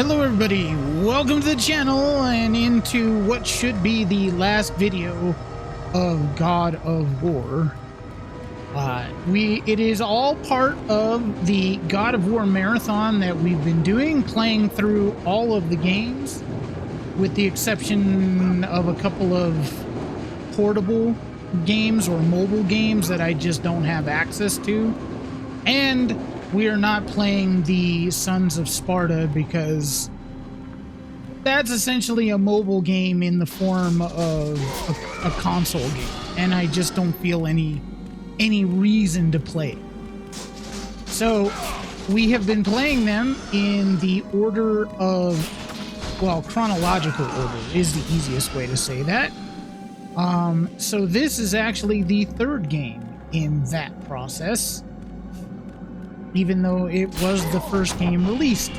Hello everybody, welcome to the channel and into what should be the last video of God of War. It is all part of the God of War marathon that we've been doing, playing through all of the games, with the exception of a couple of portable games or mobile games that I just don't have access to. And we are not playing the Sons of Sparta because that's essentially a mobile game in the form of a console game, and I just don't feel any reason to play it. So we have been playing them in the order of, well, chronological order is the easiest way to say that. So this is actually the third game in that process, even though it was the first game released.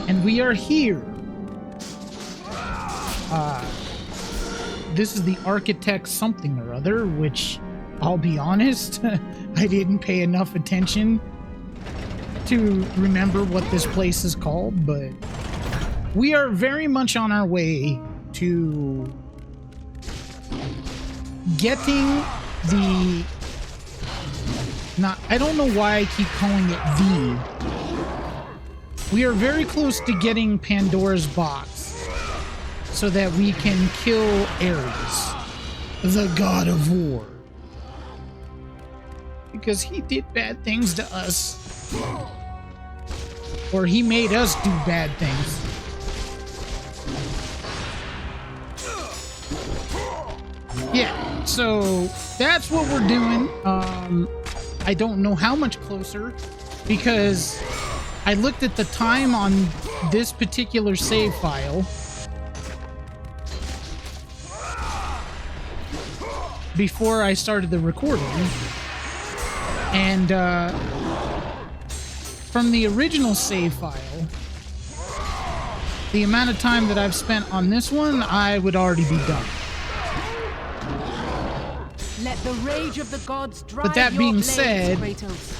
And we are here. This is the Architect something or other, which, I'll be honest, I didn't pay enough attention to remember what this place is called, but we are very much on our way to getting the... I don't know why I keep calling it the. We are very close to getting Pandora's box so that we can kill Ares, the God of War. Because he did bad things to us. Or he made us do bad things. Yeah, so that's what we're doing. I don't know how much closer, because I looked at the time on this particular save file before I started the recording, and from the original save file, the amount of time that I've spent on this one, I would already be done. Let the rage of the gods drive. But that being said, Kratos.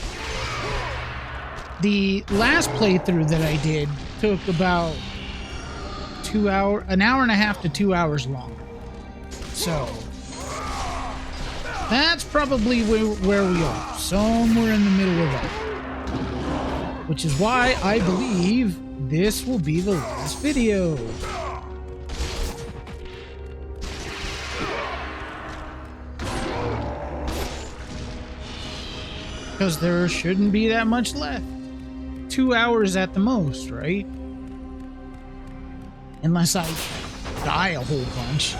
The last playthrough that I did took about an hour and a half to 2 hours long. So that's probably where we are, somewhere in the middle of that. Which is why I believe this will be the last video. Because there shouldn't be that much left. 2 hours at the most, right? Unless I die a whole bunch.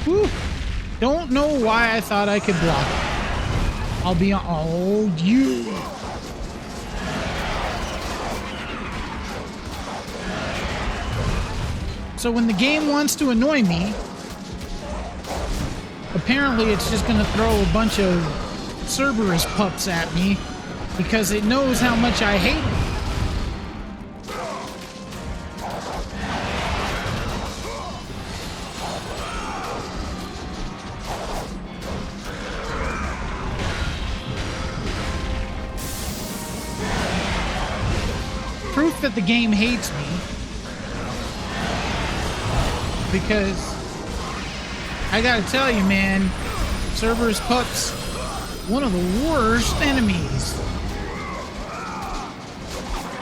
Whew. Don't know why I thought I could block it. I'll be on. Oh, you. So when the game wants to annoy me, apparently it's just going to throw a bunch of Cerberus pups at me because it knows how much I hate them. Proof that the game hates me, because I gotta tell you, man, Cerberus pups, one of the worst enemies.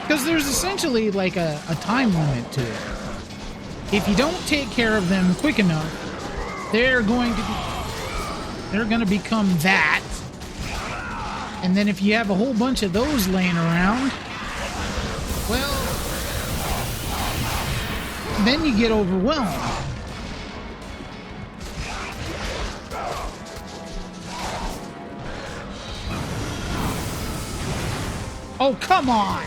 Because there's essentially like a time limit to it. If you don't take care of them quick enough, they're going to become that. And then if you have a whole bunch of those laying around, well, then you get overwhelmed. Oh, come on!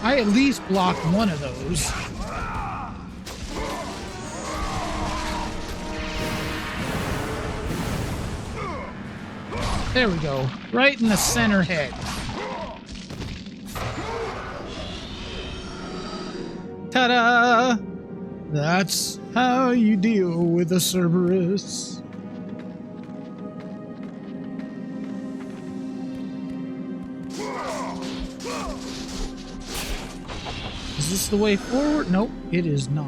I at least blocked one of those. There we go. Right in the center head. Ta-da! That's how you deal with a Cerberus. this the way forward? Nope, it is not.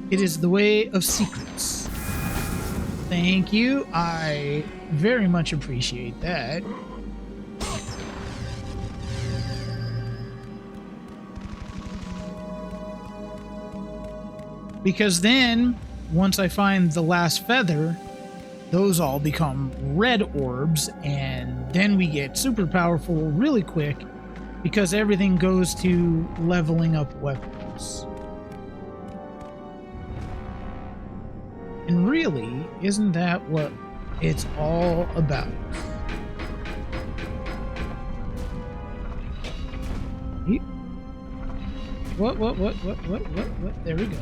It is the way of secrets. Thank you. I very much appreciate that. Because then, once I find the last feather, those all become red orbs, and then we get super powerful really quick because everything goes to leveling up weapons. And really, isn't that what it's all about? What? There we go.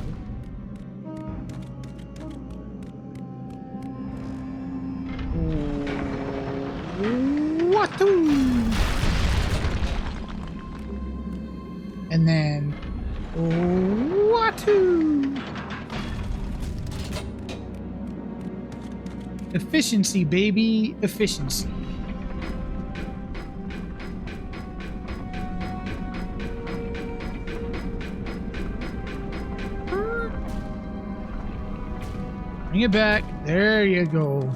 What? And then what? Efficiency, baby, efficiency. Bring it back. There you go.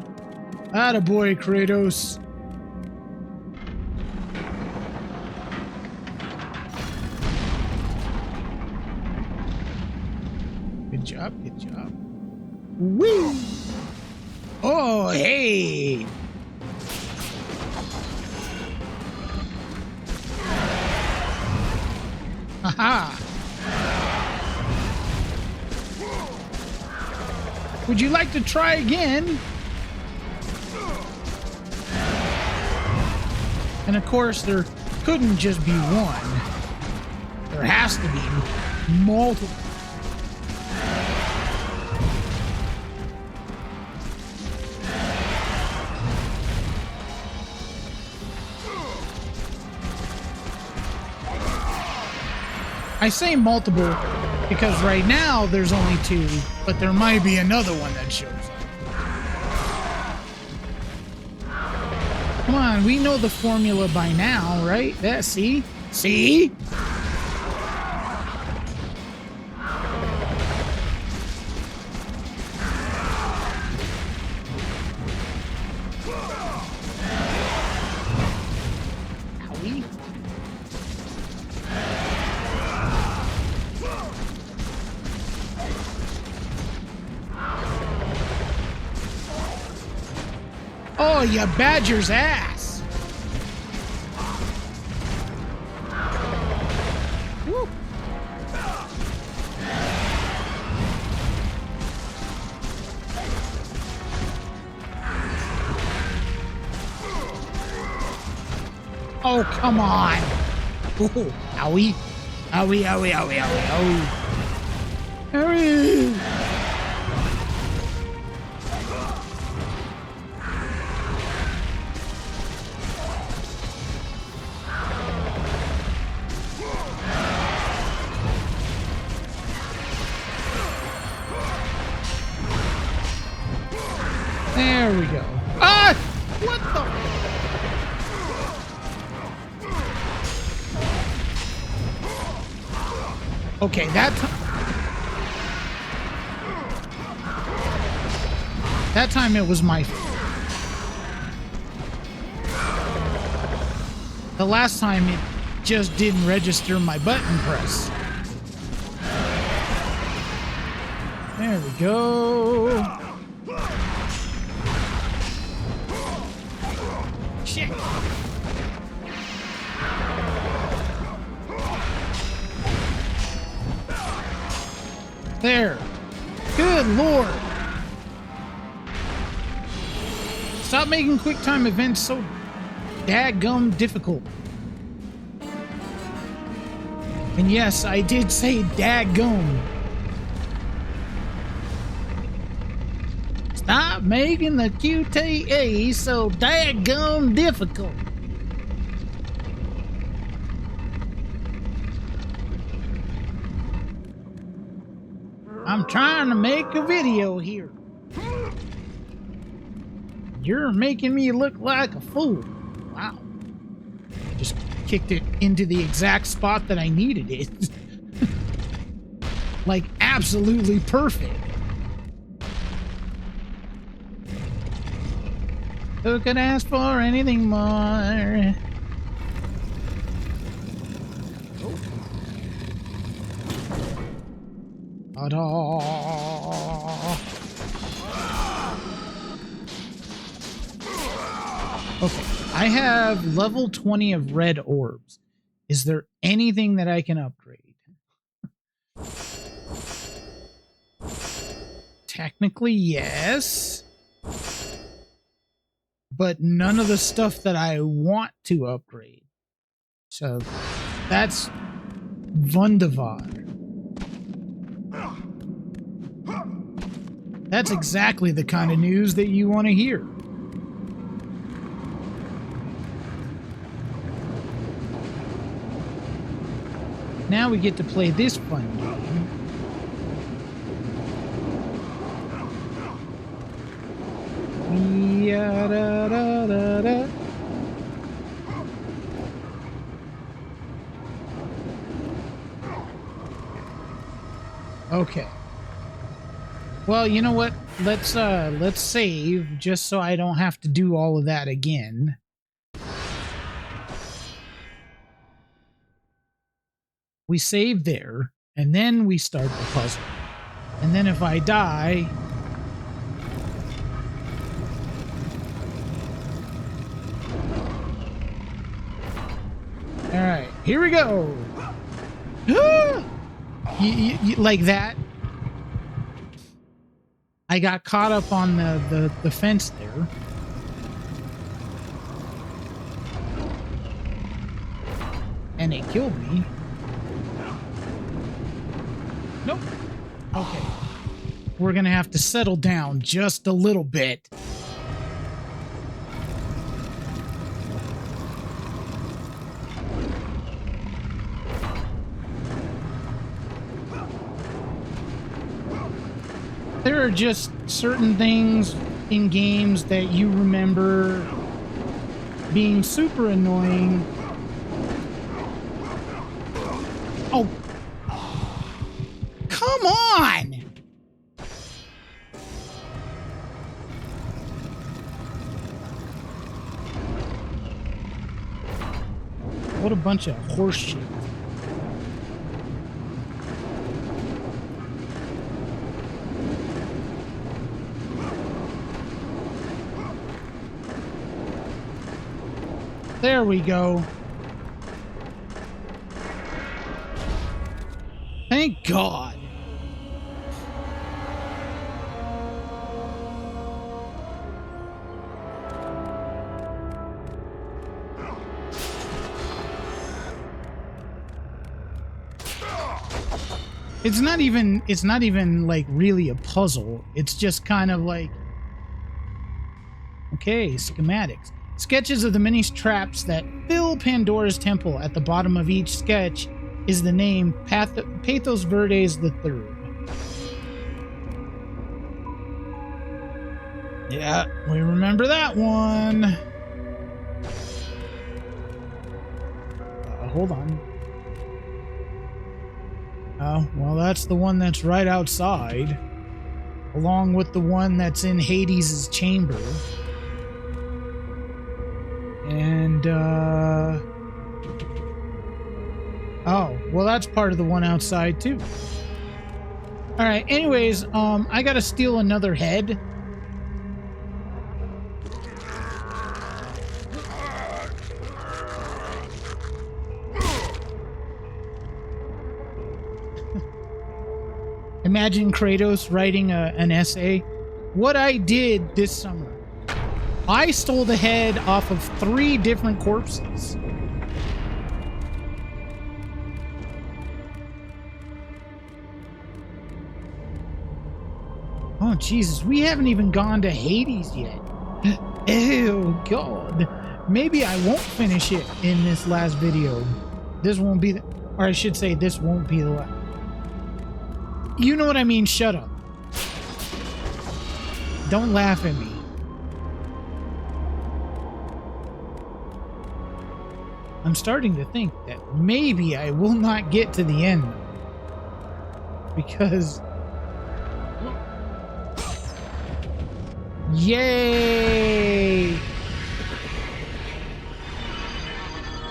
Attaboy, Kratos. Good job, good job. Woo! Oh, hey! Haha! Would you like to try again? And of course, there couldn't just be one. There has to be multiple. I say multiple because right now there's only two, but there might be another one that shows up. Come on, we know the formula by now, right? See? See? Owie. Oh, you badger's ass! Woo. Oh, come on! Ooh, owie. Owie, owie, owie, owie, owie. Owie! There we go. Ah! What the? Okay, that time it was my fault. The last time it just didn't register my button press. There we go. Shit. There. Good Lord. Stop making quick time events so daggum difficult. And yes, I did say daggum. Stop making the QTA so daggum difficult. I'm trying to make a video here. You're making me look like a fool. Wow. I just kicked it into the exact spot that I needed it. Like, absolutely perfect. Who could ask for anything more? Ta-da! Okay, I have level 20 of red orbs. Is there anything that I can upgrade? Technically, yes. But none of the stuff that I want to upgrade. So that's wunderbar. That's exactly the kind of news that you want to hear. Now we get to play this fun game. Da-da-da-da-da. Okay. Well, you know what? Let's save just so I don't have to do all of that again. We save there, and then we start the puzzle. And then if I die, all right, here we go. You, like that. I got caught up on the fence there. And it killed me. Nope. Okay. We're gonna have to settle down just a little bit. There are just certain things in games that you remember being super annoying. Oh, come on! What a bunch of horse shit. There we go. Thank God. It's not even like really a puzzle. It's just kind of like, okay, schematics. Sketches of the many traps that fill Pandora's temple. At the bottom of each sketch is the name Pathos Verdes III. Yeah, we remember that one. Hold on. Oh, well, that's the one that's right outside, along with the one that's in Hades' chamber. And, oh, well, that's part of the one outside, too. Alright, anyways, I gotta steal another head. Imagine Kratos writing an essay. What I did this summer. I stole the head off of 3 different corpses. Oh, Jesus, we haven't even gone to Hades yet. Oh, God. Maybe I won't finish it in this last video. This won't be or I should say, this won't be the last. You know what I mean, shut up. Don't laugh at me. I'm starting to think that maybe I will not get to the end. because... Yay!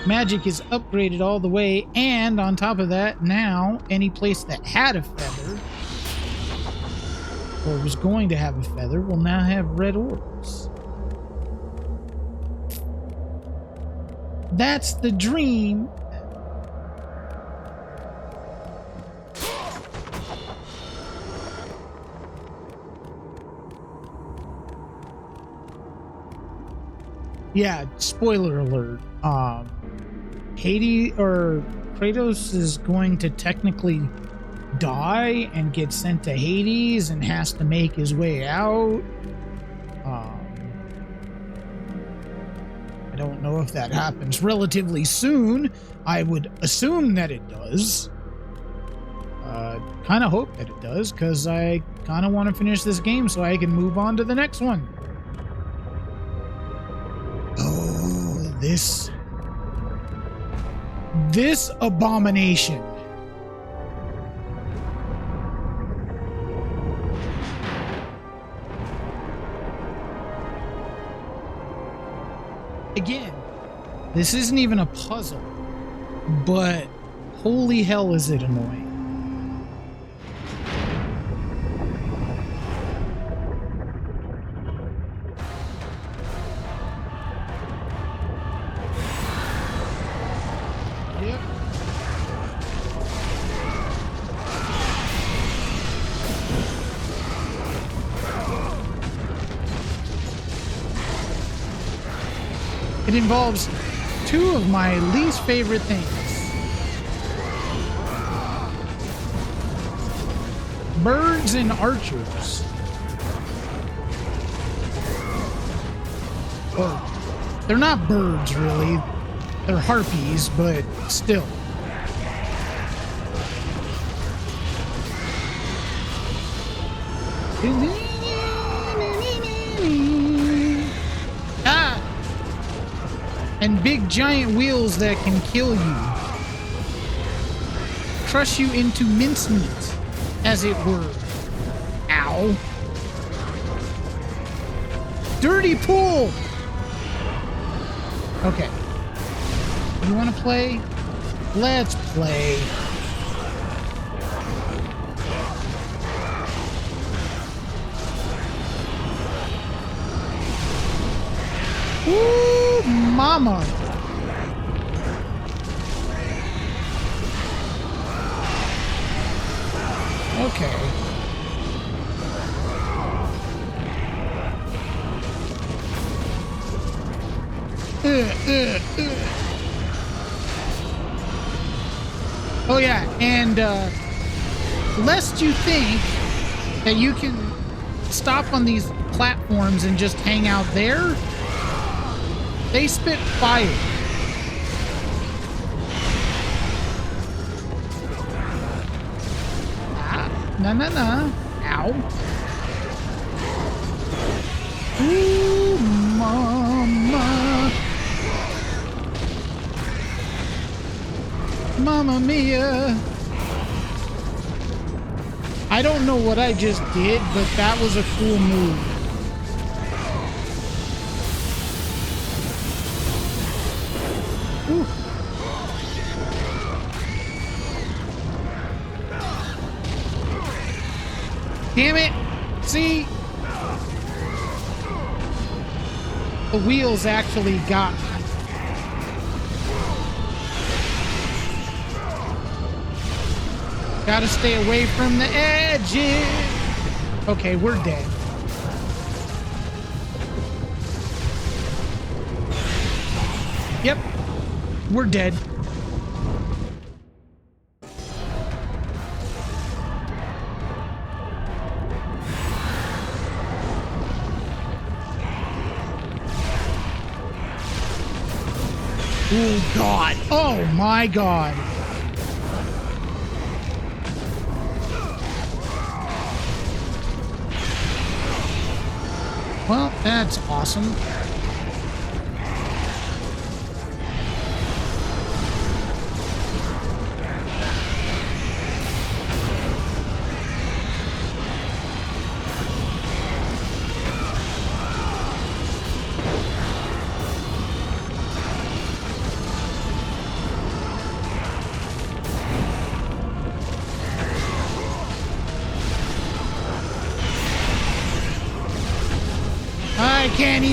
Magic is upgraded all the way, and on top of that, now any place that had a feather, or was going to have a feather, will now have red orbs. That's the dream. Yeah, spoiler alert. Hades or Kratos is going to technically die and get sent to Hades and has to make his way out. I don't know if that happens relatively soon. I would assume that it does. Kind of hope that it does, because I kind of want to finish this game so I can move on to the next one. Oh, this abomination. Again, this isn't even a puzzle, but holy hell is it annoying. Yep. It involves two of my least favorite things. Birds and archers. Or, they're not birds, really. They're harpies, but still. Ah! And big giant wheels that can kill you. Crush you into mincemeat, as it were. Ow. Dirty pool! Okay. You want to play? Let's play. Ooh, mama. Okay. Oh yeah, and lest you think that you can stop on these platforms and just hang out there, they spit fire. Ah, nah. Ow. Ooh, mama. Mamma mia. I don't know what I just did, but that was a cool move. Ooh. Damn it! See? The wheels actually got me. Gotta stay away from the edges. Okay, we're dead. Yep, we're dead. Oh, God. Oh, my God. Well, that's awesome.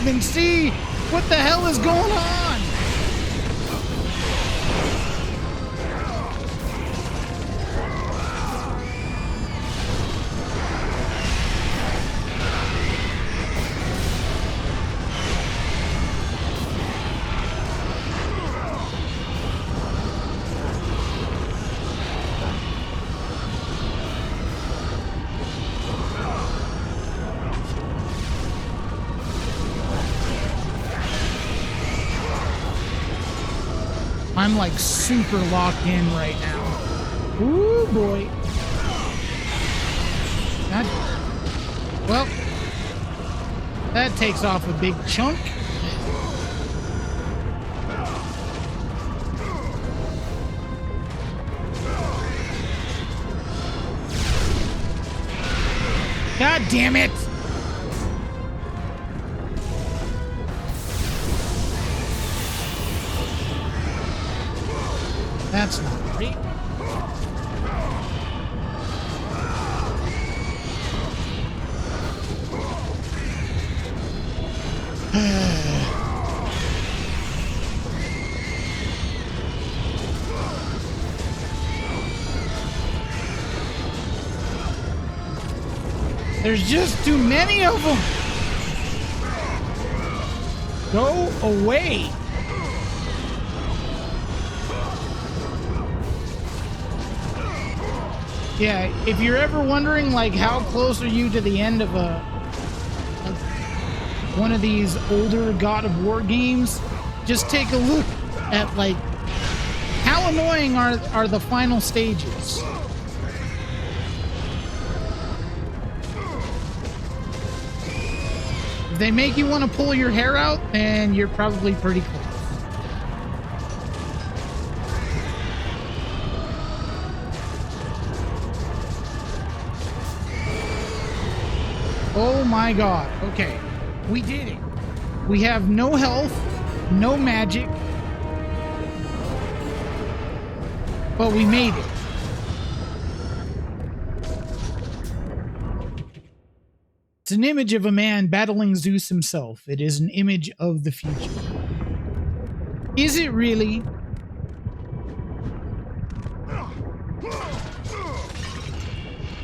even see what the hell is going on. I'm like super locked in right now. Ooh, boy. Well, that takes off a big chunk. God damn it! That's not right. There's just too many of them. Go away. Yeah, if you're ever wondering, like, how close are you to the end of one of these older God of War games, just take a look at, like, how annoying are the final stages. If they make you want to pull your hair out, then you're probably pretty close. Oh my god. Okay. We did it. We have no health, no magic, but we made it. It's an image of a man battling Zeus himself. It is an image of the future. Is it really?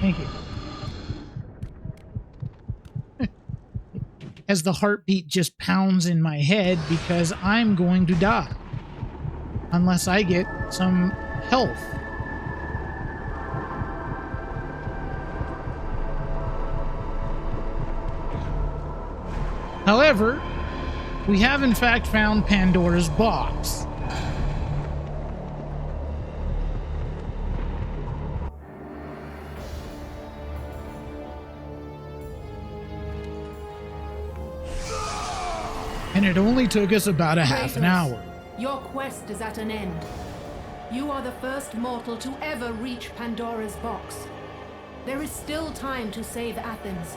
Thank you. As the heartbeat just pounds in my head because I'm going to die. Unless I get some health. However, we have in fact found Pandora's box. And it only took us about a half an hour. Your quest is at an end. You are the first mortal to ever reach Pandora's box. There is still time to save Athens.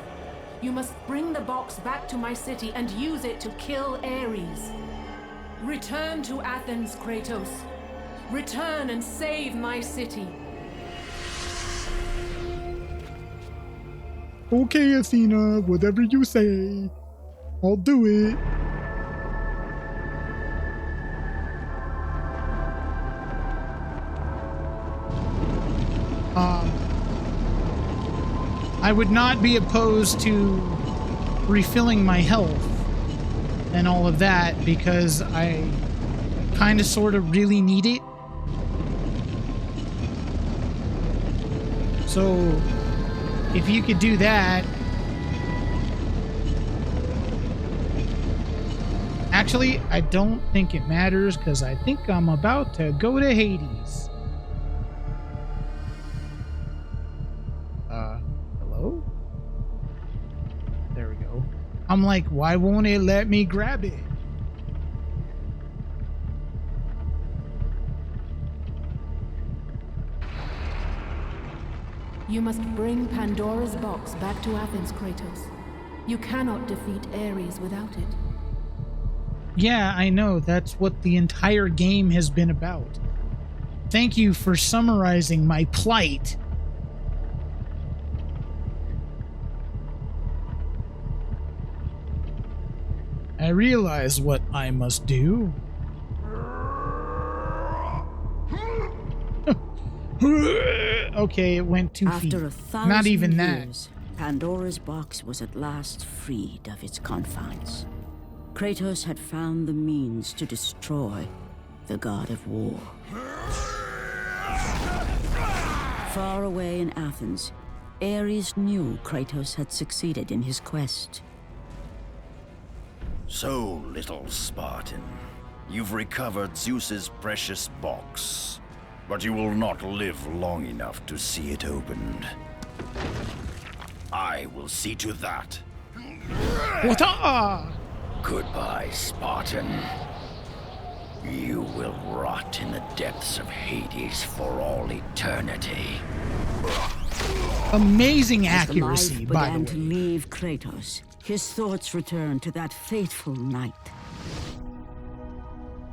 You must bring the box back to my city and use it to kill Ares. Return to Athens, Kratos. Return and save my city. Okay, Athena, whatever you say. I'll do it. I would not be opposed to refilling my health and all of that because I kind of sort of really need it. So if you could do that. Actually, I don't think it matters because I think I'm about to go to Hades. Hello? There we go. I'm like, why won't it let me grab it? You must bring Pandora's box back to Athens, Kratos. You cannot defeat Ares without it. Yeah, I know. That's what the entire game has been about. Thank you for summarizing my plight. realize what I must do. Okay, it went 2 feet. After 1,000 Not even years, Pandora's box was at last freed of its confines. Kratos had found the means to destroy the god of war. Far away in Athens, Ares knew Kratos had succeeded in his quest. So, little Spartan, you've recovered Zeus's precious box, but you will not live long enough to see it opened. I will see to that. What? Goodbye, Spartan. You will rot in the depths of Hades for all eternity. Amazing As the accuracy, life by began the to way. leave Kratos, his thoughts returned to that fateful night.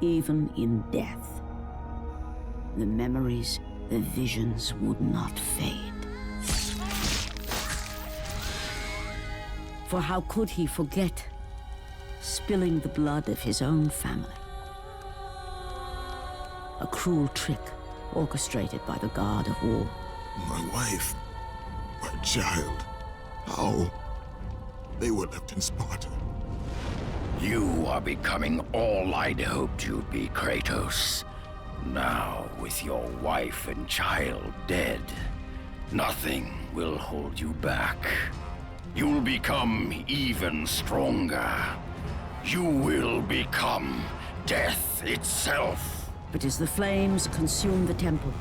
Even in death, the memories, the visions would not fade. For how could he forget spilling the blood of his own family? A cruel trick orchestrated by the god of war. My wife, my child, how? They were left in Sparta. You are becoming all I'd hoped you'd be, Kratos. Now, with your wife and child dead, nothing will hold you back. You'll become even stronger. You will become death itself. But as the flames consumed the temple,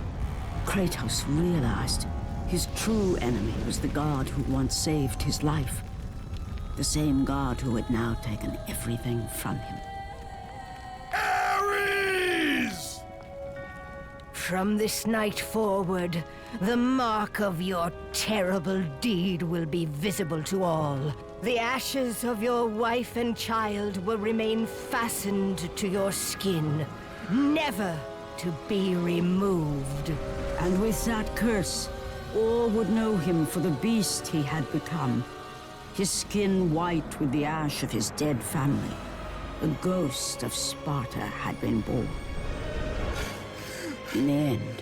Kratos realized his true enemy was the god who once saved his life. The same god who had now taken everything from him. Ares! From this night forward, the mark of your terrible deed will be visible to all. The ashes of your wife and child will remain fastened to your skin, never to be removed. And with that curse, all would know him for the beast he had become. His skin white with the ash of his dead family. The ghost of Sparta had been born. In the end,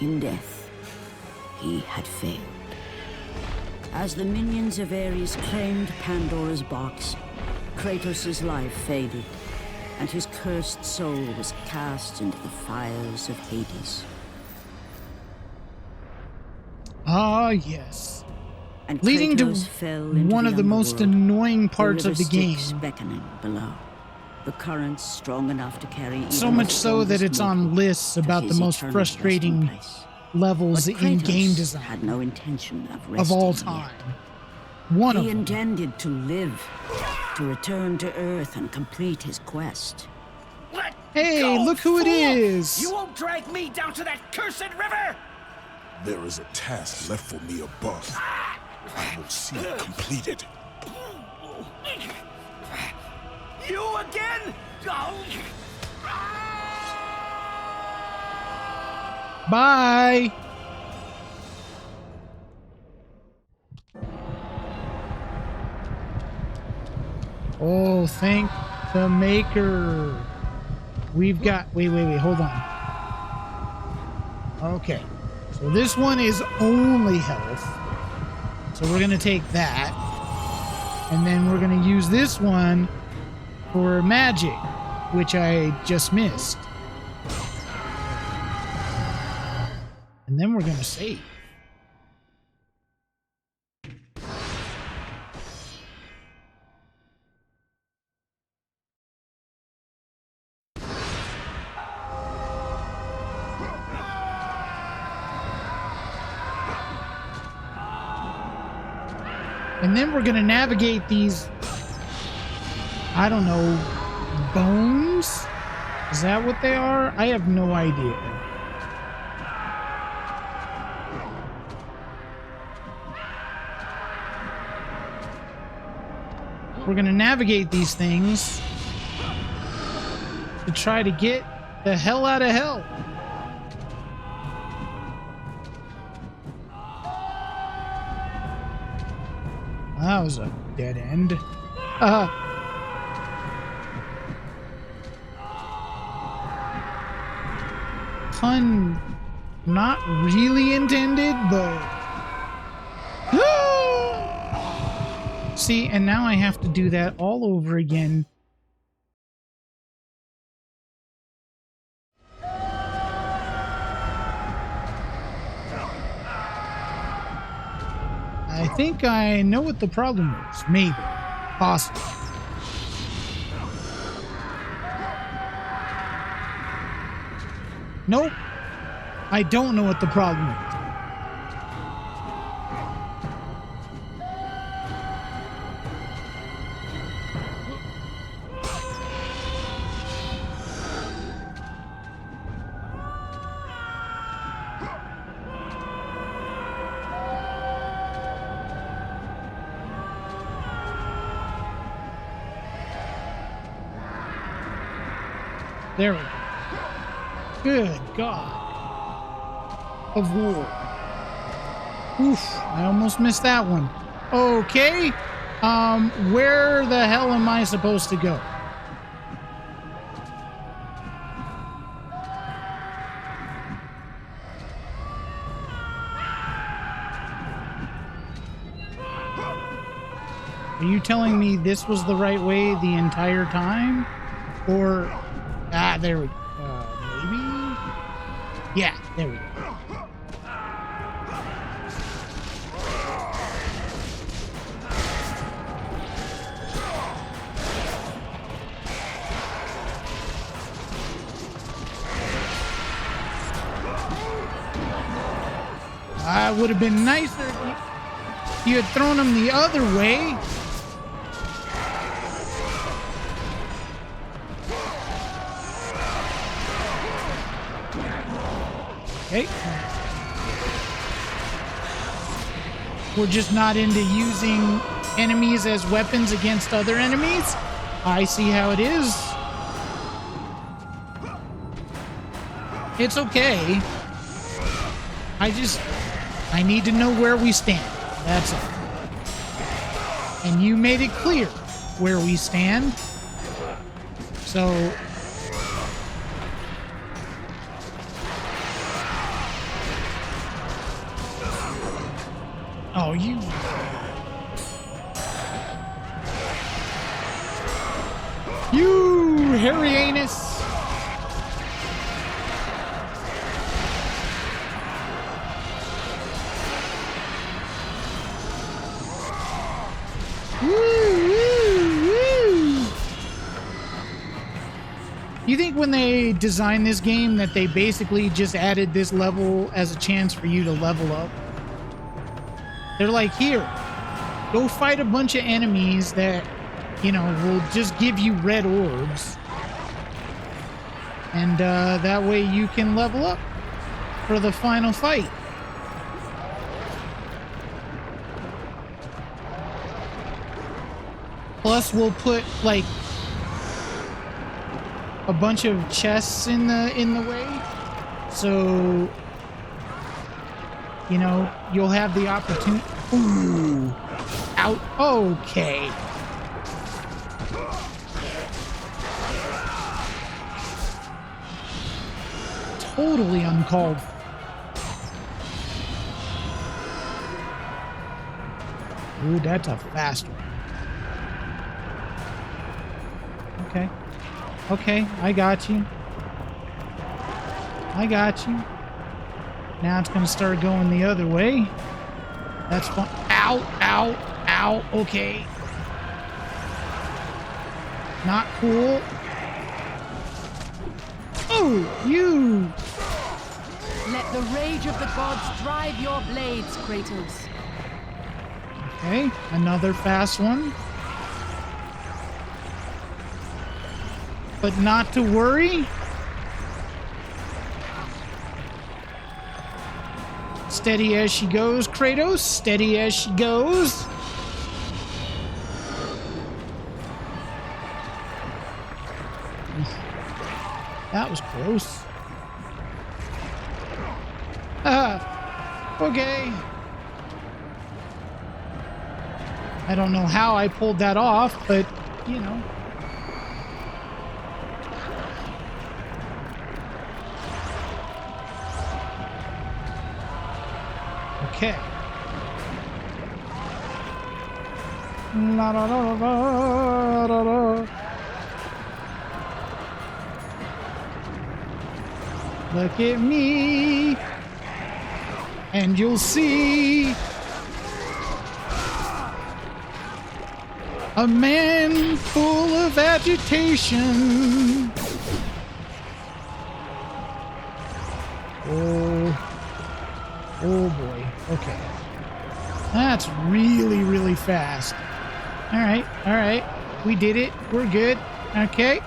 in death, he had failed. As the minions of Ares claimed Pandora's box, Kratos' life faded, and his cursed soul was cast into the fires of Hades. Ah, yes. And Leading to Kratos fell into one of the most underworld, annoying parts of the game. Styx beckoning below. The currents strong enough to carry even So the much so that strongest it's on mortal lists to about the his most eternal frustrating resting place. levels But in Kratos game design had no intention of of all resting time. yet. One of He them. intended to live, to return to Earth and complete his quest. Let Hey, go, look who it fool! is! You won't drag me down to that cursed river! There is a task left for me above. I will see it completed. You again? Bye! Oh, thank the maker. We've got... Wait, hold on. Okay. So this one is only health. So we're going to take that. And then we're going to use this one for magic, which I just missed. And then we're going to save. And then we're going to navigate these, I don't know, bones? Is that what they are? I have no idea. We're going to navigate these things to try to get the hell out of hell. That was a dead end. pun not really intended, but... See, and now I have to do that all over again. I think I know what the problem is. Maybe. Possibly. Nope. I don't know what the problem is. There we go. Good God. Of war. Oof, I almost missed that one. Okay. Where the hell am I supposed to go? Are you telling me this was the right way the entire time? Or... Ah, there we go. Maybe? Yeah, there we go. Would have been nicer if you had thrown him the other way. Okay. We're just not into using enemies as weapons against other enemies. I see how it is. It's okay. I need to know where we stand. That's all. And you made it clear where we stand. So... Oh, you... You hairy anus! You think when they designed this game that they basically just added this level as a chance for you to level up? They're like, here, go fight a bunch of enemies that, you know, will just give you red orbs. And that way you can level up for the final fight. Plus, we'll put, like, a bunch of chests in the way. So... You know, you'll have the opportunity... Ooh. Out. Okay. Totally uncalled for. Ooh, that's a fast one. Okay. Okay, I got you. I got you. Now it's going to start going the other way. That's fun. Ow, ow, ow. Okay. Not cool. Oh, you. Let the rage of the gods drive your blades, Kratos. Okay, another fast one. But not to worry. Steady as she goes, Kratos. Steady as she goes. That was close. Okay. I don't know how I pulled that off, but, you know. Okay. La, da, da, da, da, da. Look at me, and you'll see a man full of agitation. Oh boy. Okay. That's really, really fast. All right. All right. We did it. We're good. Okay.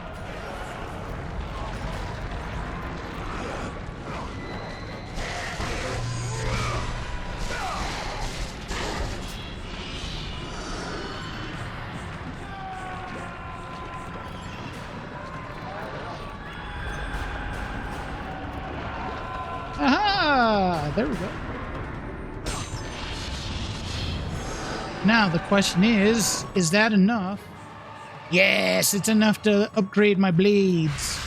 Aha! There we go. Now the question is that enough? Yes, it's enough to upgrade my blades.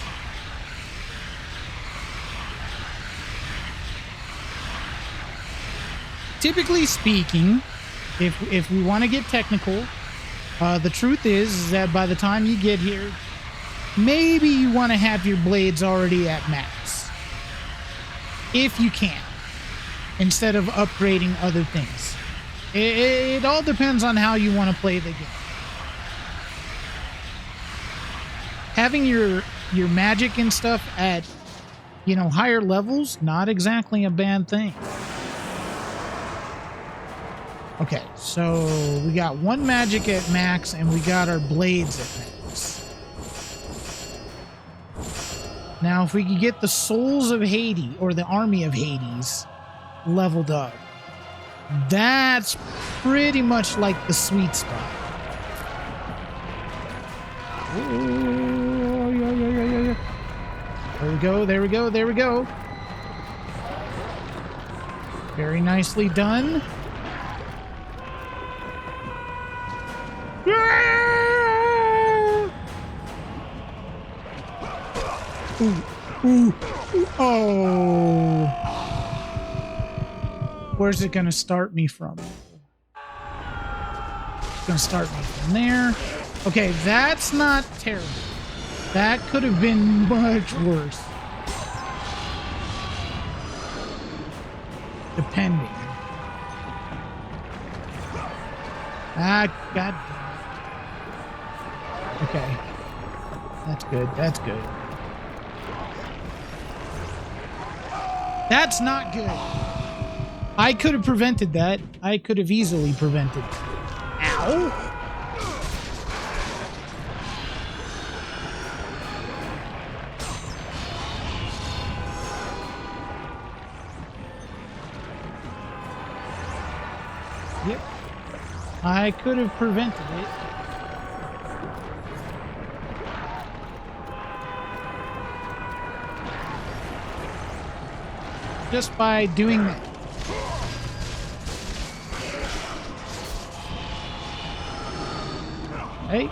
Typically speaking, if we want to get technical, the truth is that by the time you get here, maybe you want to have your blades already at max. If you can, instead of upgrading other things. It all depends on how you want to play the game. Having your magic and stuff at, you know, higher levels, not exactly a bad thing. Okay, so we got one magic at max and we got our blades at max. Now, if we could get the Souls of Hades, or the Army of Hades, leveled up, that's pretty much like the sweet spot. Oh, yeah. There we go, there we go, there we go. Very nicely done. Ooh. Oh. Where's it gonna start me from? It's gonna start me from there. Okay, that's not terrible. That could have been much worse. Depending. Ah, god. Okay. That's good. That's good. That's not good. I could have prevented that. I could have easily prevented. Ow. Yep. I could have prevented it. Just by doing that. Hey.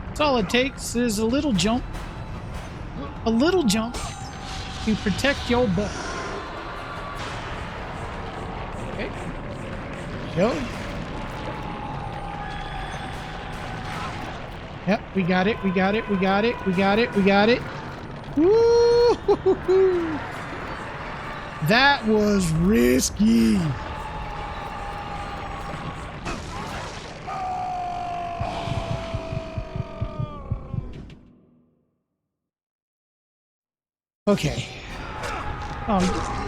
That's all it takes is a little jump. A little jump to protect your butt. Okay. Go. Yep, we got it, we got it, we got it, we got it, we got it. Woo! That was risky. Okay. Oh.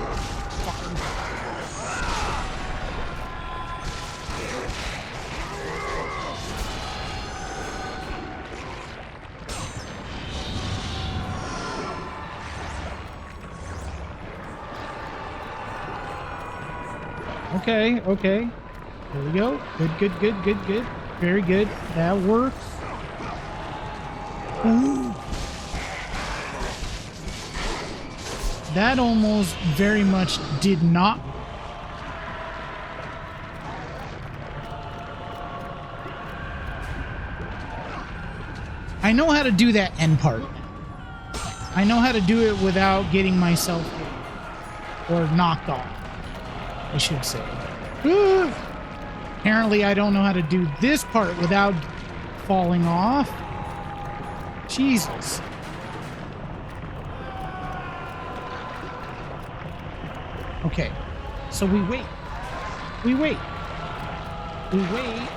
Okay, okay. There we go. Good. Very good. That works. Ooh. That almost very much did not. I know how to do that end part. I know how to do it without getting myself hit. Or knocked off, I should say. Woo! Apparently, I don't know how to do this part without falling off. Jesus. Okay, so we wait. We wait. We wait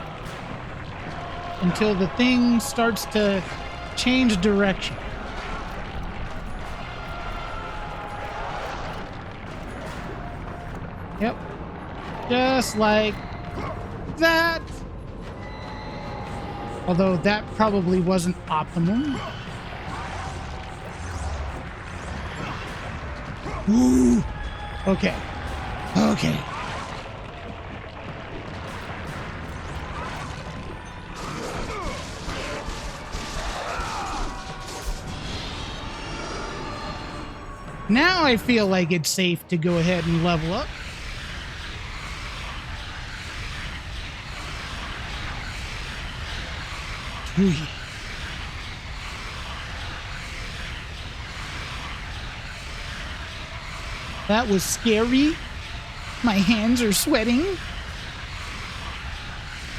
until the thing starts to change direction. Yep. Just like that. Although that probably wasn't optimum. Ooh. Okay. Okay. Now I feel like it's safe to go ahead and level up. Ooh. That was scary. My hands are sweating.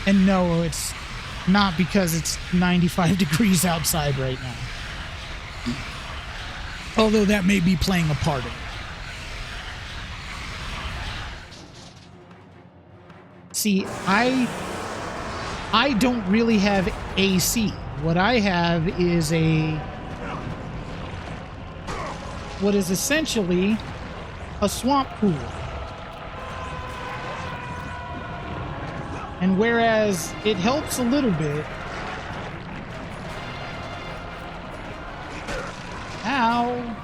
And no, it's not because it's 95 degrees outside right now. Although that may be playing a part of it. See, I don't really have AC. What I have is what is essentially a swamp pool. And whereas it helps a little bit, ow,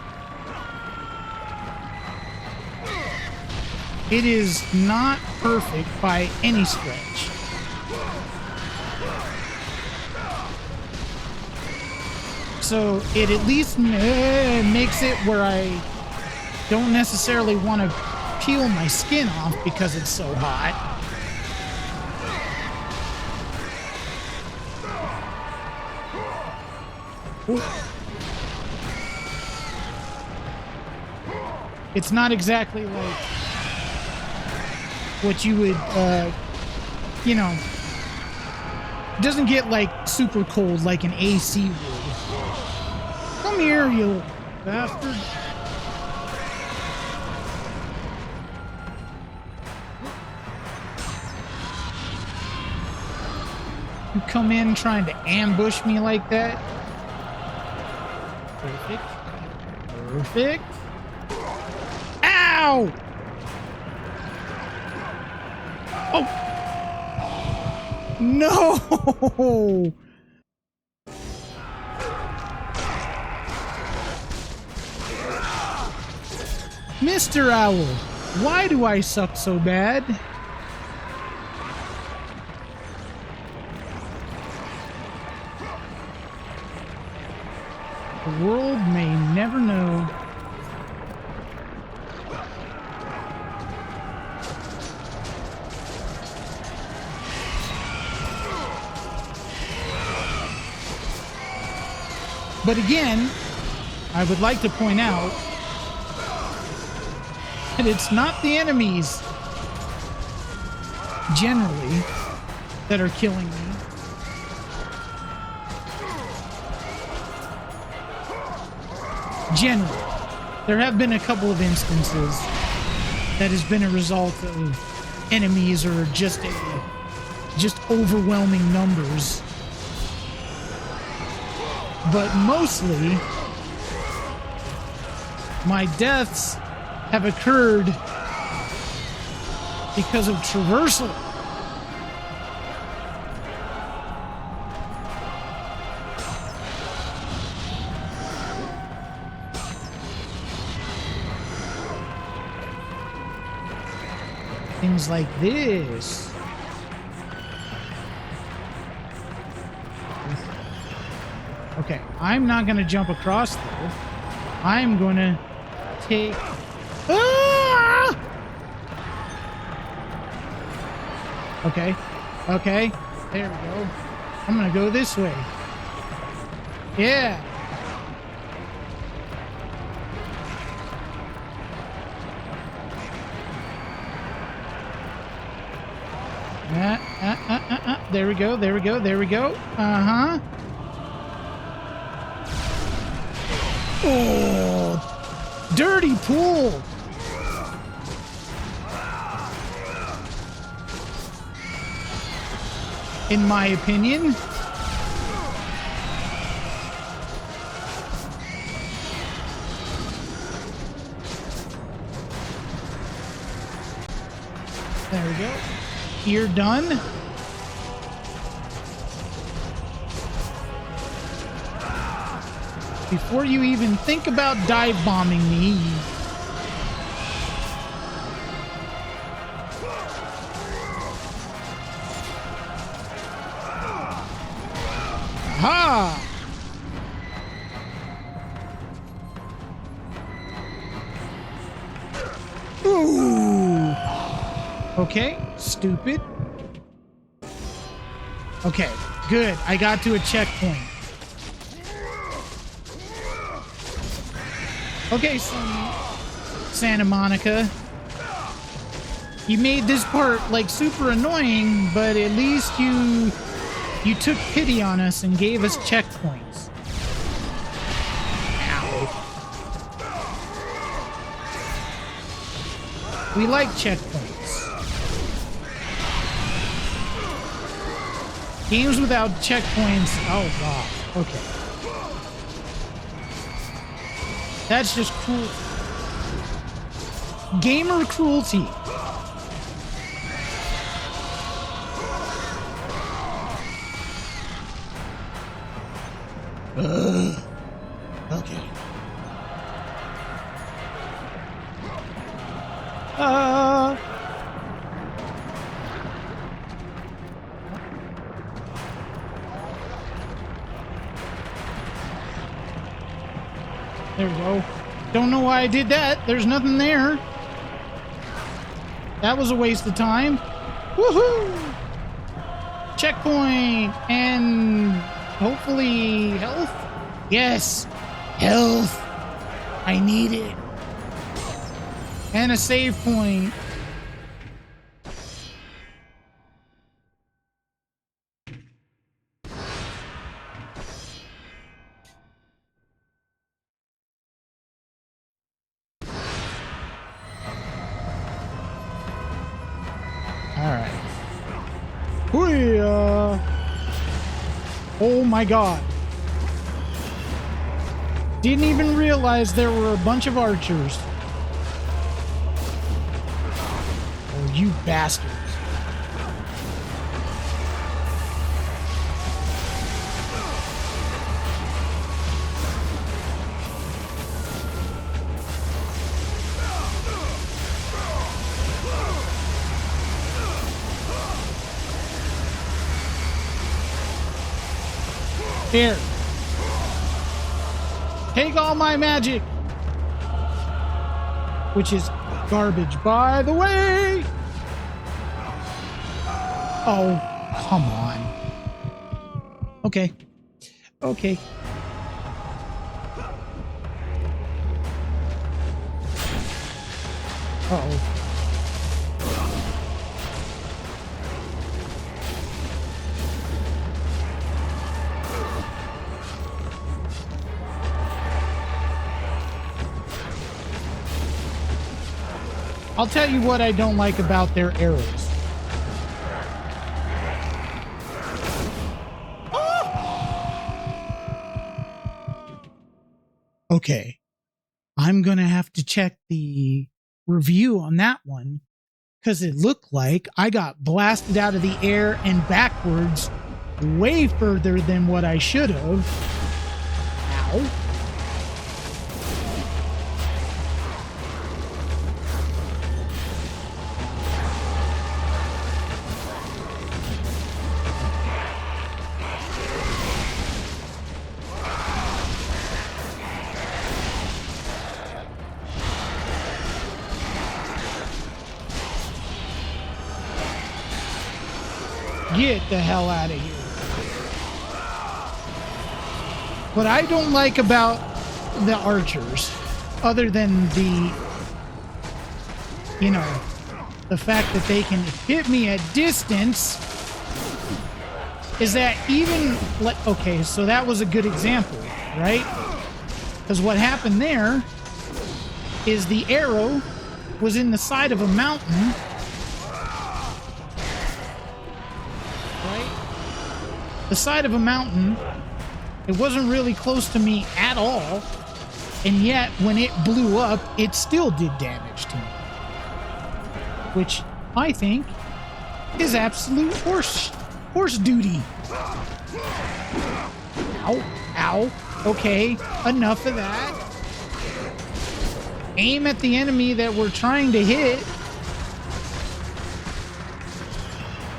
it is not perfect by any stretch. So it at least makes it where I don't necessarily want to peel my skin off because it's so hot. Ooh. It's not exactly like what you would, you know, it doesn't get like super cold like an AC would. Come here, you bastard. You come in trying to ambush me like that? Perfect. Perfect. Ow! Oh! No! Mr. Owl, why do I suck so bad? The world may never know. But again, I would like to point out that it's not the enemies generally that are killing me. Generally. There have been a couple of instances that has been a result of enemies or just overwhelming numbers. But mostly, my deaths have occurred because of traversal. Things like this. Okay, I'm not going to jump across there. I'm going to take... Ah! Okay, okay, there we go. I'm going to go this way. Yeah. There we go, there we go, there we go. Uh-huh. Oh, dirty pool. In my opinion. There we go. You're done. Before you even think about dive bombing me. Ha! Ooh. Okay, stupid. Okay, good. I got to a checkpoint. Okay, Santa Monica. You made this part, like, super annoying, but at least you took pity on us and gave us checkpoints. Ow. We like checkpoints. Games without checkpoints. Oh, God. Okay. That's just cruel. Gamer cruelty. Okay. There we go. Don't know why I did that. There's nothing there. That was a waste of time. Woohoo! Checkpoint and hopefully health. Yes, health. I need it. And a save point. Alright. Hoo-yah! Oh my God. Didn't even realize there were a bunch of archers. Oh, you bastards. Here. Take all my magic. Which is garbage, by the way. Oh, come on. Okay. Okay. Uh-oh. I'll tell you what I don't like about their arrows. Okay. I'm going to have to check the review on that one because it looked like I got blasted out of the air and backwards way further than what I should have. Ow. Get the hell out of here. What I don't like about the archers, other than the, you know, the fact that they can hit me at distance is that even like, okay, so that was a good example, right? Because what happened there is the arrow was in the side of a mountain, right? The side of a mountain. It wasn't really close to me at all, and yet when it blew up, it still did damage to me, which I think is absolute horse duty. Ow, ow. Okay, enough of that. Aim at the enemy that we're trying to hit,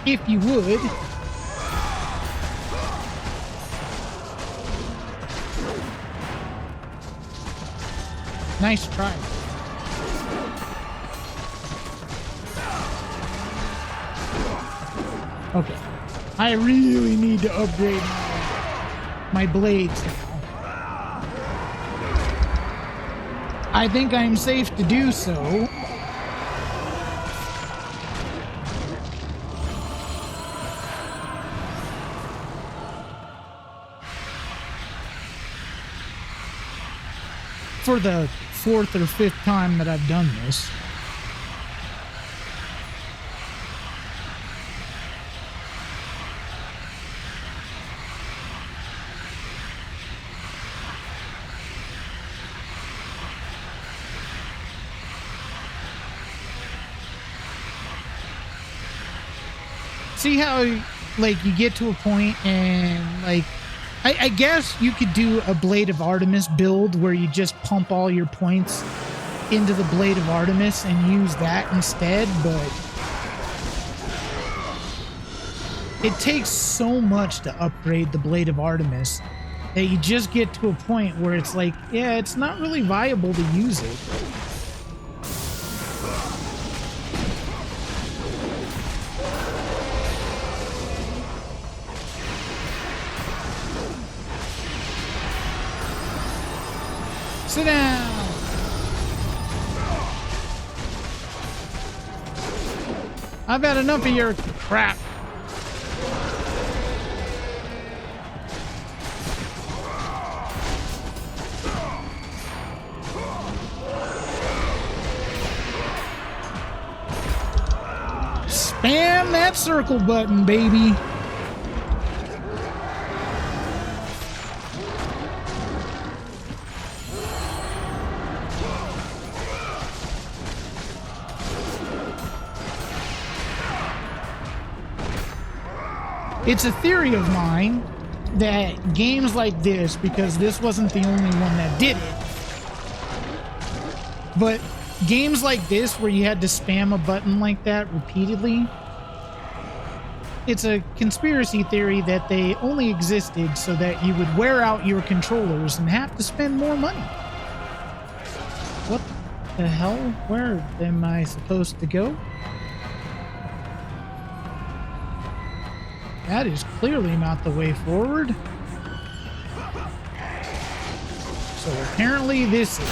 if you would. Nice try. Okay. I really need to upgrade my blades now. I think I'm safe to do so. For the 4th or 5th time that I've done this. See how, like, you get to a point and, like, I guess you could do a Blade of Artemis build where you just pump all your points into the Blade of Artemis and use that instead, but it takes so much to upgrade the Blade of Artemis that you just get to a point where it's like, yeah, it's not really viable to use it. Sit down! I've had enough of your crap. Spam that circle button, baby. It's a theory of mine that games like this, because this wasn't the only one that did it, but games like this where you had to spam a button like that repeatedly, it's a conspiracy theory that they only existed so that you would wear out your controllers and have to spend more money. What the hell? Where am I supposed to go? That is clearly not the way forward. So apparently this is.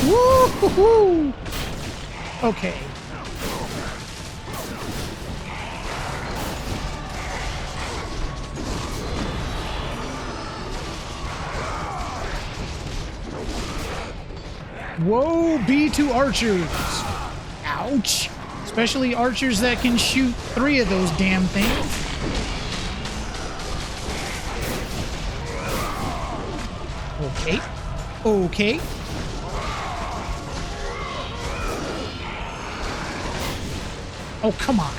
Woo-hoo-hoo! Okay. Woe be to archers. Ouch. Especially archers that can shoot 3 of those damn things. Okay. Okay. Oh, come on.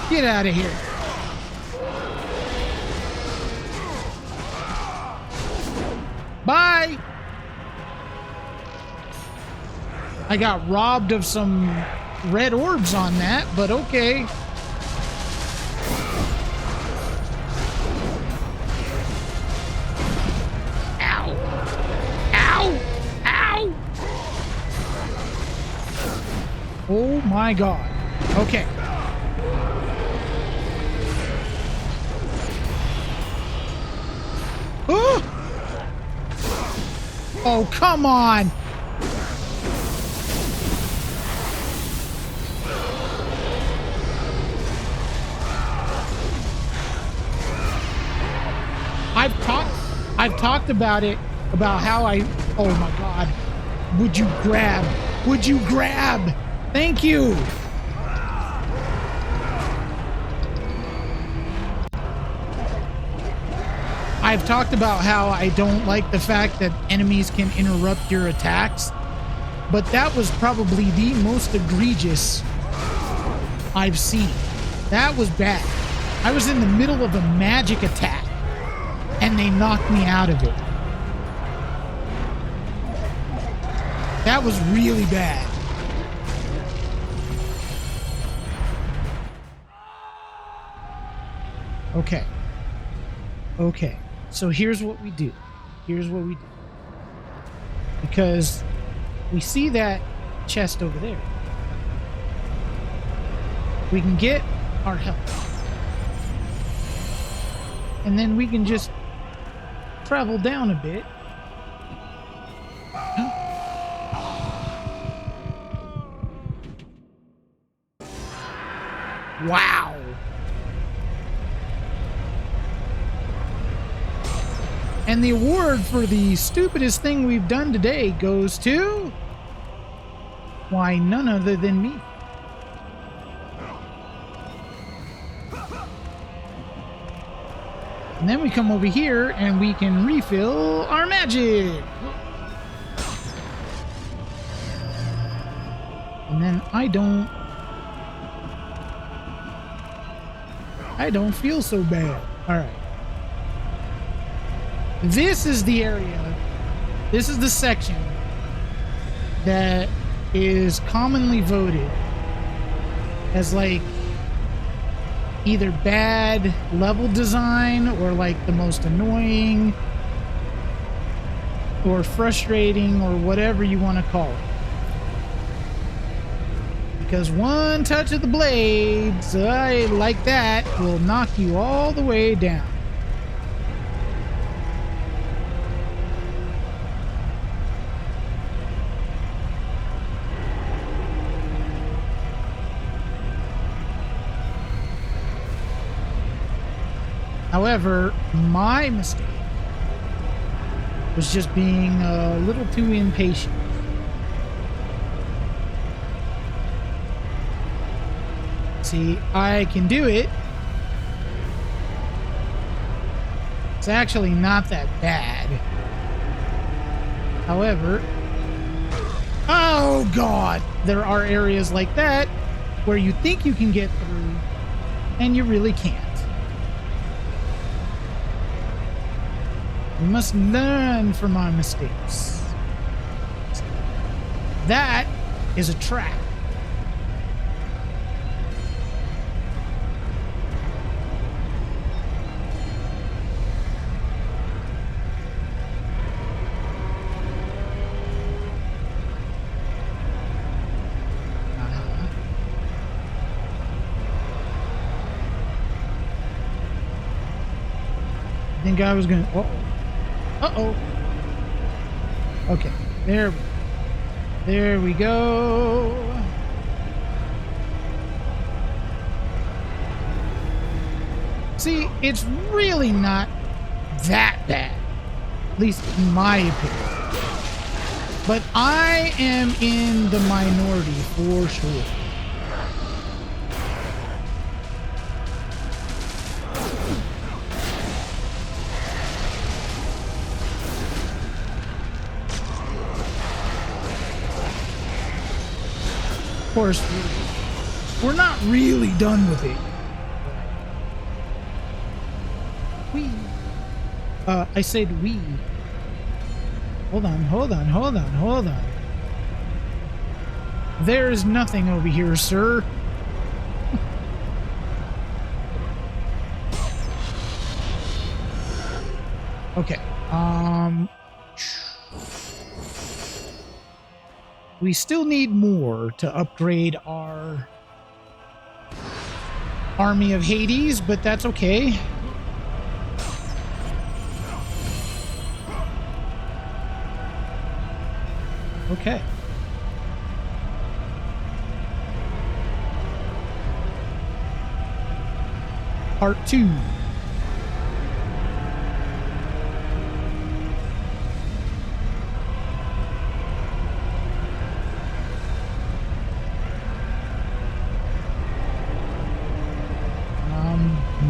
Get out of here. Bye. I got robbed of some red orbs on that, but okay. Ow. Ow. Ow. Oh my God. Okay. Ooh! Oh, come on! I've talked about it, about how oh my God. Would you grab? Would you grab? Thank you. I've talked about how I don't like the fact that enemies can interrupt your attacks, but that was probably the most egregious I've seen. That was bad. I was in the middle of a magic attack and they knocked me out of it. That was really bad. Okay. Okay. So here's what we do. Here's what we do. Because we see that chest over there. We can get our health. And then we can just travel down a bit. Wow. And the award for the stupidest thing we've done today goes to... why, none other than me. And then we come over here and we can refill our magic. And then I don't feel so bad. All right. This is the area, this is the section that is commonly voted as like either bad level design or like the most annoying or frustrating or whatever you want to call it. Because one touch of the blades, like that, will knock you all the way down. However, my mistake was just being a little too impatient. See, I can do it. It's actually not that bad. However, oh God, there are areas like that where you think you can get through and you really can't. We must learn from our mistakes. That is a trap. I think I was gonna. Uh-oh. Okay, there we go. See, it's really not that bad, at least in my opinion. But I am in the minority for sure. Of course, we're not really done with it. I said we. Hold on. There is nothing over here, sir. Okay. We still need more to upgrade our army of Hades, but that's okay. Okay. Part 2.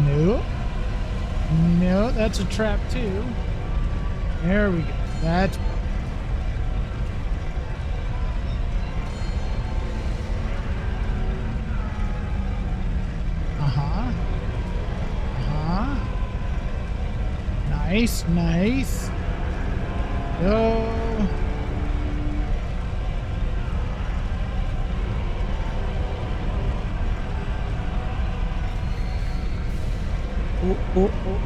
No. No, that's a trap too. There we go. That's... Nice, nice. Go. Oh, oh, oh.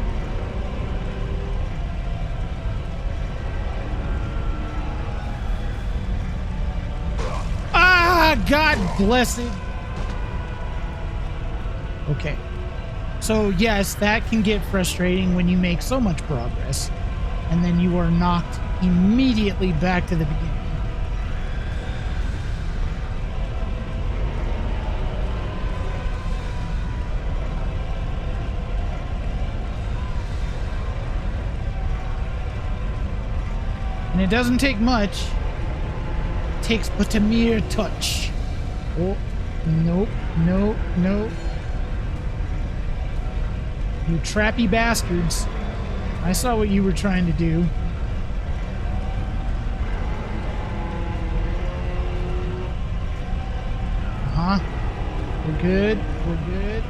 Ah, God blessed. Okay. So yes, that can get frustrating when you make so much progress and then you are knocked immediately back to the beginning. And it doesn't take much. It takes but a mere touch. Oh, nope, nope, nope. You trappy bastards. I saw what you were trying to do. Uh-huh. We're good. We're good.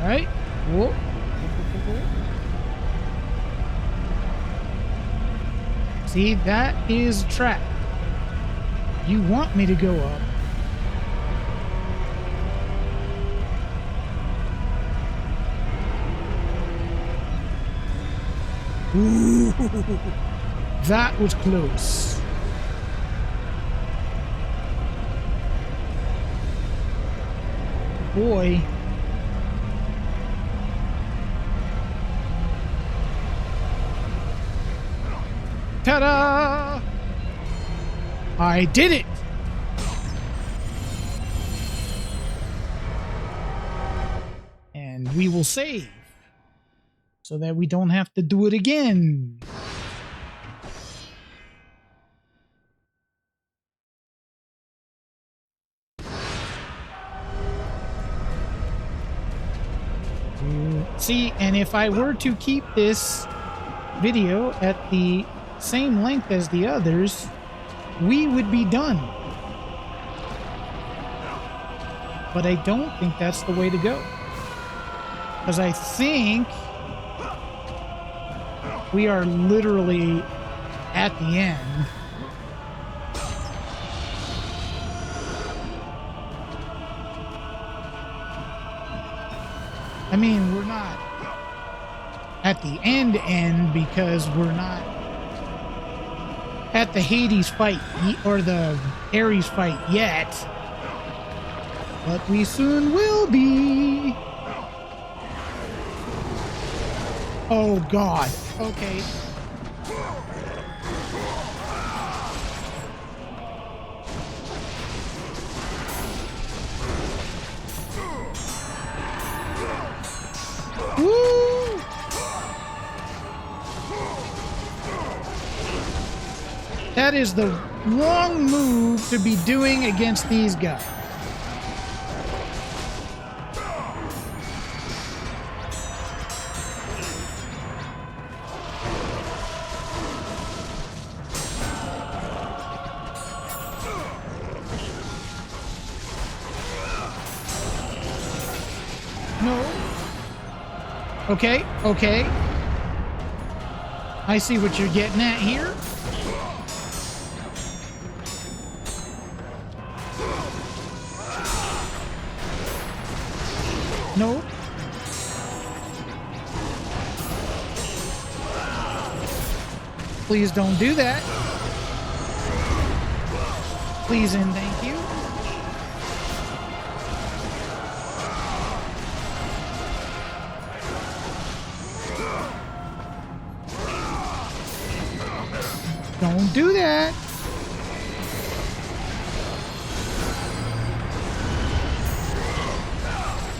All right. Whoa. See, that is a trap. You want me to go up. Ooh, that was close. Boy. Ta-da! I did it! And we will save so that we don't have to do it again. See, and if I were to keep this video at the same length as the others, we would be done. But I don't think that's the way to go. Because I think we are literally at the end. I mean, we're not at the end because we're not at the Hades fight or the Ares fight yet. But we soon will be. Oh God. Okay. Woo! That is the wrong move to be doing against these guys. No. Okay, okay. I see what you're getting at here. No. Please don't do that. please and thank you. Don't do that.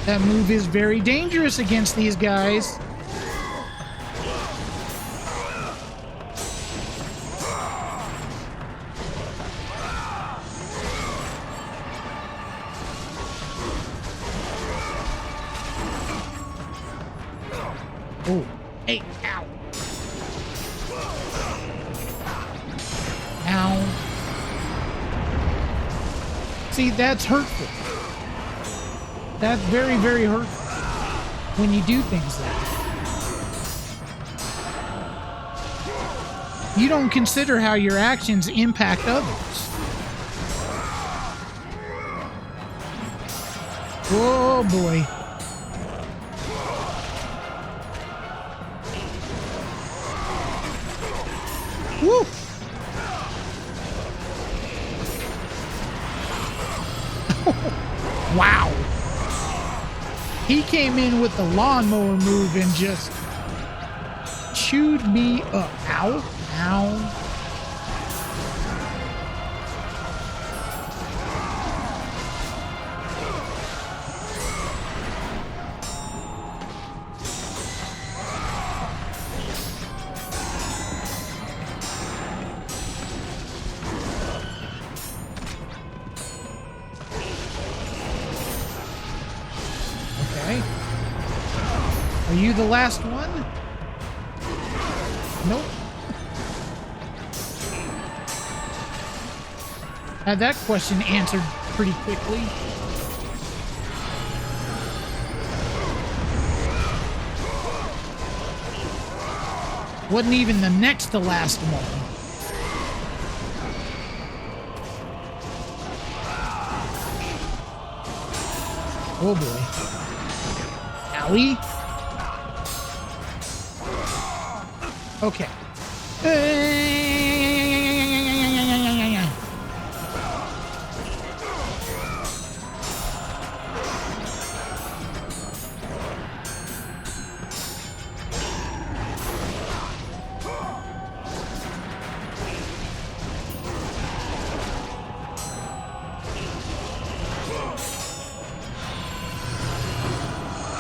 That move is very dangerous against these guys. Oh, hey, ow. Ow. See, that's hurtful. That's very, very hurtful when you do things like that. You don't consider how your actions impact others. Oh boy. Woo! Wow. He came in with the lawnmower move and just chewed me up. Ow. Ow. Are you the last one? Nope. Had that question answered pretty quickly. Wasn't even the next to last one. Oh boy. Owie. Okay.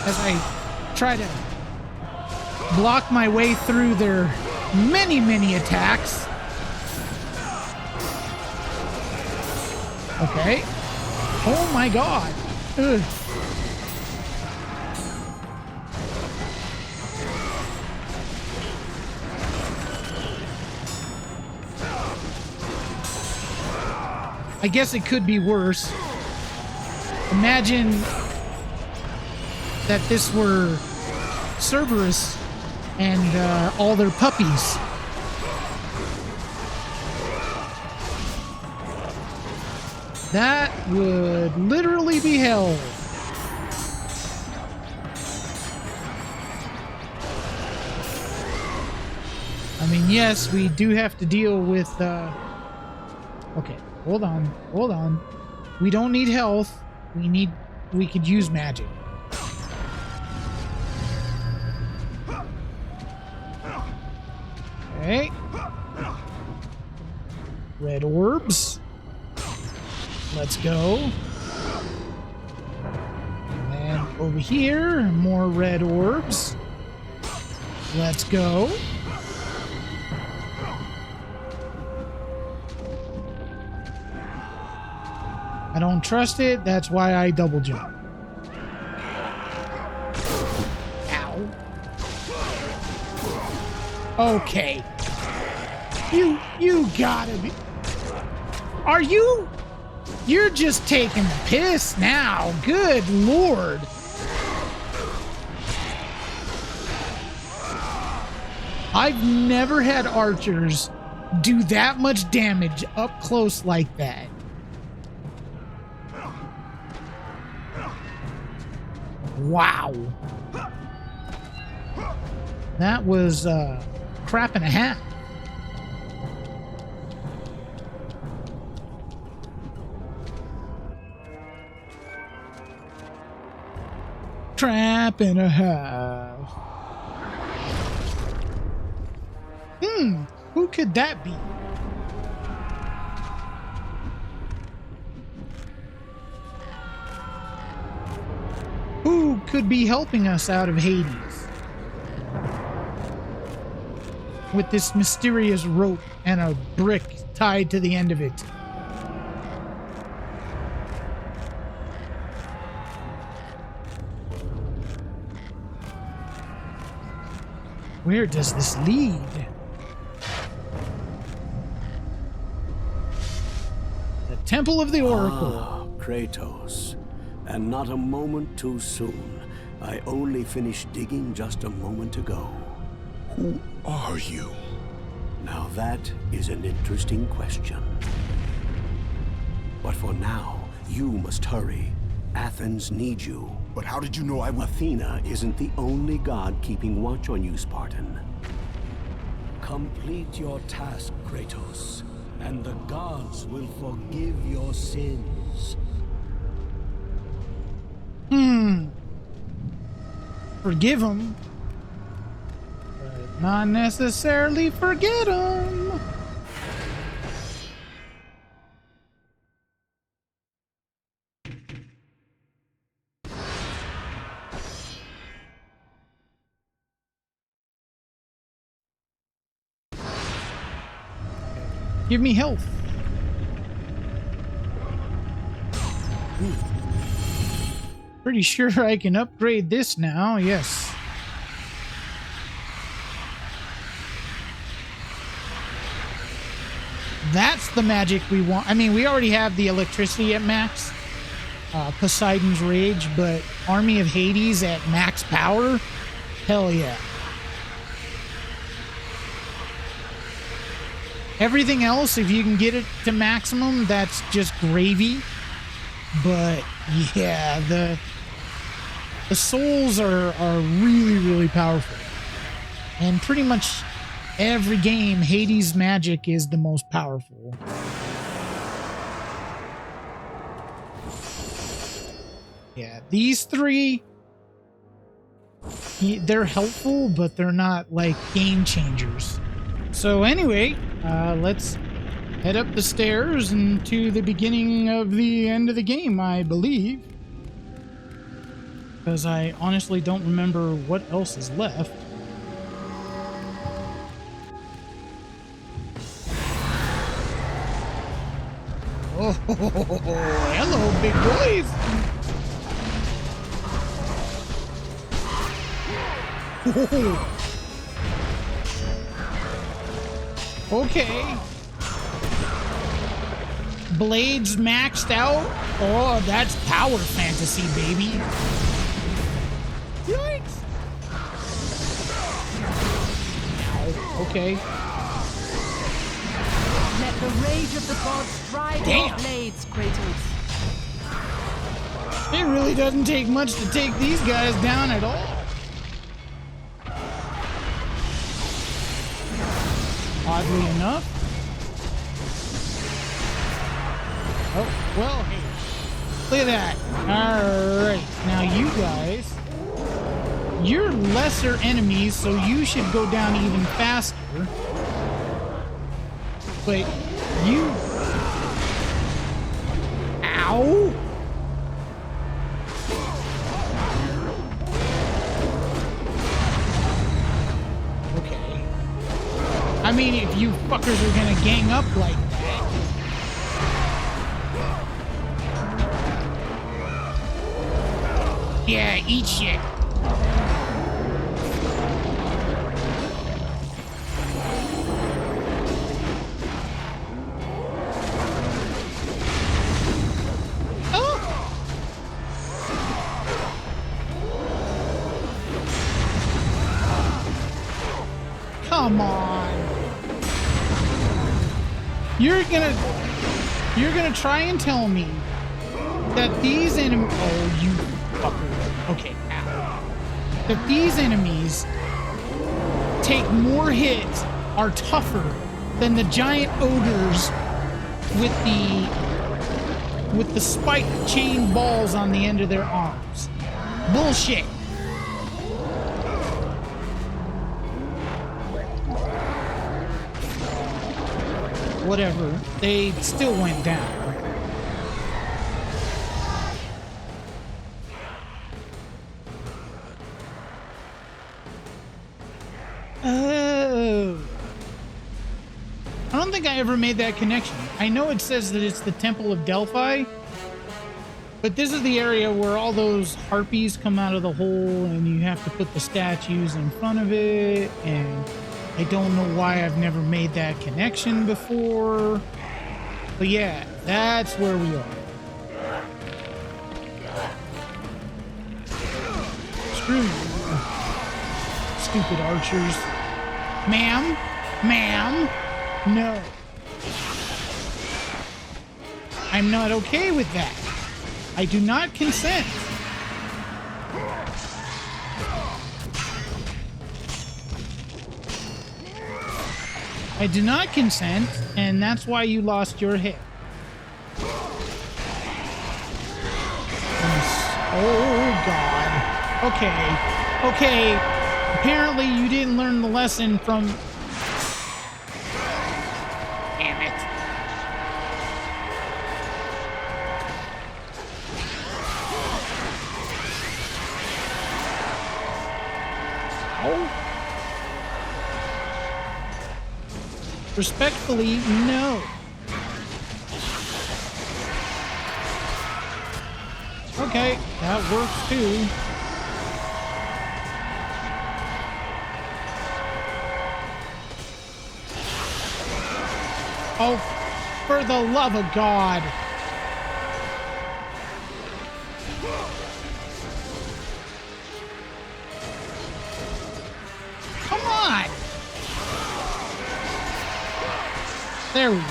As I try to block my way through their many, many attacks. Okay. Oh my god. Ugh. I guess it could be worse. Imagine that this were Cerberus and all their puppies. That would literally be hell. I mean, yes, we do have to deal with, okay, hold on. We don't need health. We could use magic. Okay. Red orbs. Let's go. And then over here, more red orbs. Let's go. I don't trust it. That's why I double jump. Ow. Okay. You gotta be... Are you? You're just taking the piss now. Good Lord. I've never had archers do that much damage up close like that. Wow. That was crap and a half. crap and a half. Who could that be? Who could be helping us out of Hades? With this mysterious rope and a brick tied to the end of it. Where does this lead? The Temple of the Oracle. Ah, Kratos. And not a moment too soon. I only finished digging just a moment ago. Who are you? Now that is an interesting question. But for now, you must hurry. Athens needs you. But how did you know I would... Athena isn't the only god keeping watch on you, Spartan. Complete your task, Kratos, and the gods will forgive your sins. Forgive him, but not necessarily forget him. Give me health. Pretty sure I can upgrade this now, yes. That's the magic we want. I mean, we already have the electricity at max. Poseidon's Rage, but Army of Hades at max power? Hell yeah. Everything else, if you can get it to maximum, that's just gravy. But yeah, the souls are really, really powerful. And pretty much every game, Hades' magic is the most powerful. Yeah, these three, they're helpful, but they're not like game changers. So anyway, let's head up the stairs and to the beginning of the end of the game, I believe. Because I honestly don't remember what else is left. Oh, hello, big boys! Okay. Blades maxed out? Oh, that's power fantasy, baby. Yikes! Ow, okay. Let the rage of the gods drive your blades, Kratos. It really doesn't take much to take these guys down at all. Oddly enough. Oh, well, hey. Look at that. Alright. Now you guys, you're lesser enemies, so you should go down even faster. But you... Ow! Okay. I mean, if you fuckers are gonna gang up like that... Yeah, eat shit. Come on. You're gonna try and tell me that these enemies... Oh, you fucker. Okay, ow. That these enemies take more hits, are tougher than the giant ogres with the spiked chain balls on the end of their arms. Bullshit. Whatever. They still went down. Oh. I don't think I ever made that connection. I know it says that it's the Temple of Delphi, but this is the area where all those harpies come out of the hole and you have to put the statues in front of it, and I don't know why I've never made that connection before. But yeah, that's where we are. Screw you, stupid archers. Ma'am? Ma'am? No. I'm not okay with that. I do not consent. I do not consent, and that's why you lost your head. Oh, God. Okay. Okay. Apparently you didn't learn the lesson from... Damn it. Oh. Respectfully, no. Okay, that works too. Oh, for the love of God. Come on. There we go.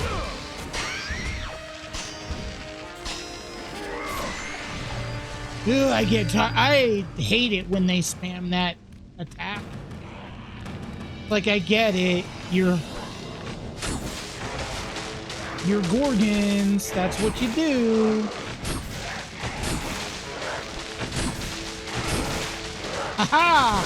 Ugh, I get tired. I hate it when they spam that attack. Like, I get it. You're Gorgons. That's what you do. Aha!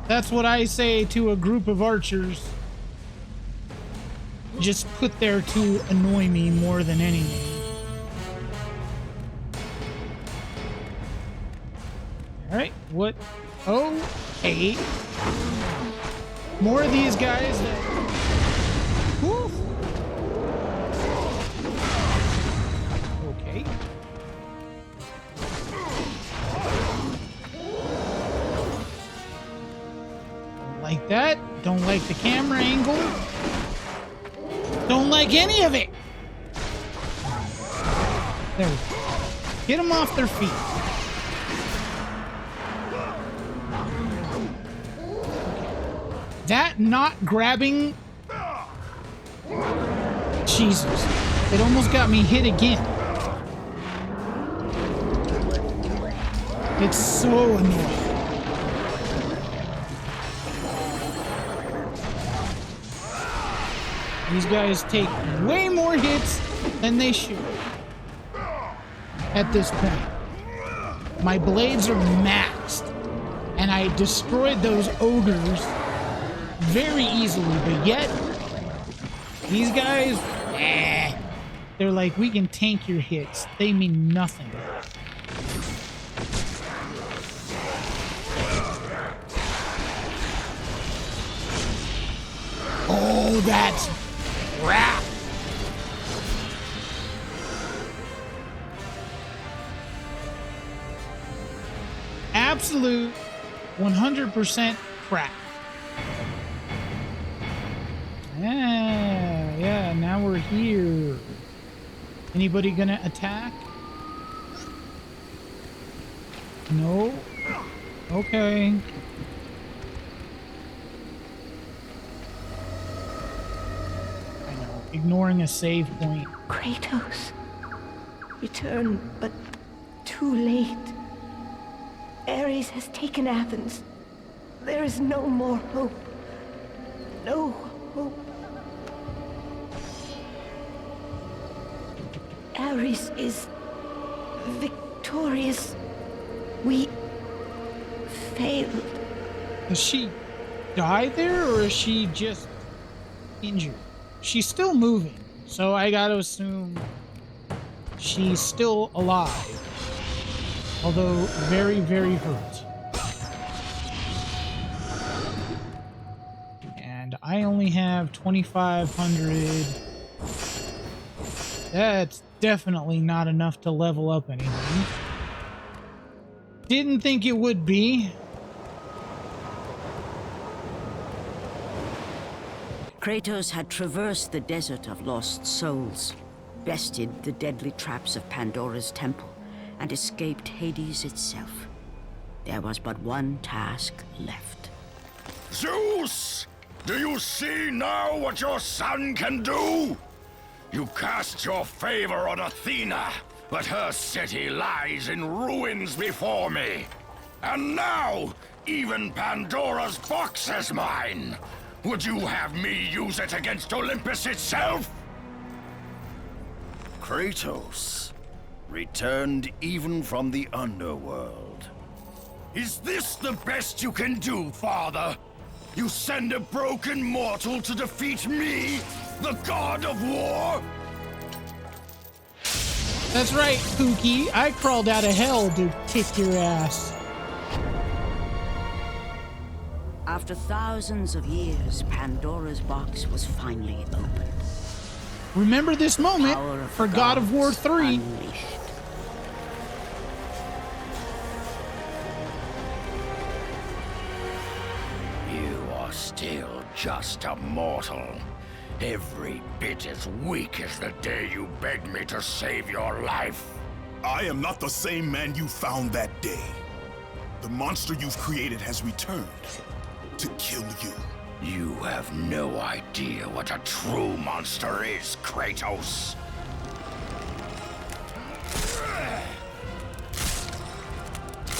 That's what I say to a group of archers. Just put there to annoy me more than anything. Alright, what? Oh, hey. More of these guys that... Whew. Okay. Don't like that. Don't like the camera angle. Don't like any of it. There we go. Get them off their feet. That not grabbing... Jesus. It almost got me hit again. It's so annoying. These guys take way more hits than they should at this point. My blades are maxed, and I destroyed those ogres very easily, but yet these guys, they're like, we can tank your hits. They mean nothing. Oh, that's crap. Absolute 100% crap. Yeah, now we're here. Anybody gonna attack? No? Okay. I know, ignoring a save point. Kratos, return, but too late. Ares has taken Athens. There is no more hope. No hope. Ares is victorious. We failed. Does she die there, or is she just injured? She's still moving, so I gotta assume she's still alive, although very, very hurt. And I only have 2,500. That's definitely not enough to level up anything. Didn't think it would be. Kratos had traversed the desert of lost souls, bested the deadly traps of Pandora's temple, and escaped Hades itself. There was but one task left. Zeus! Do you see now what your son can do? You cast your favor on Athena, but her city lies in ruins before me. And now, even Pandora's box is mine. Would you have me use it against Olympus itself? Kratos, returned even from the underworld. Is this the best you can do, Father? You send a broken mortal to defeat me, the god of war? That's right, Pookie. I crawled out of hell to kick your ass. After thousands of years, Pandora's box was finally opened. Remember this moment Power of for God of War gods 3. unleashed. You are still just a mortal. Every bit as weak as the day you begged me to save your life. I am not the same man you found that day. The monster you've created has returned to kill you. You have no idea what a true monster is, Kratos.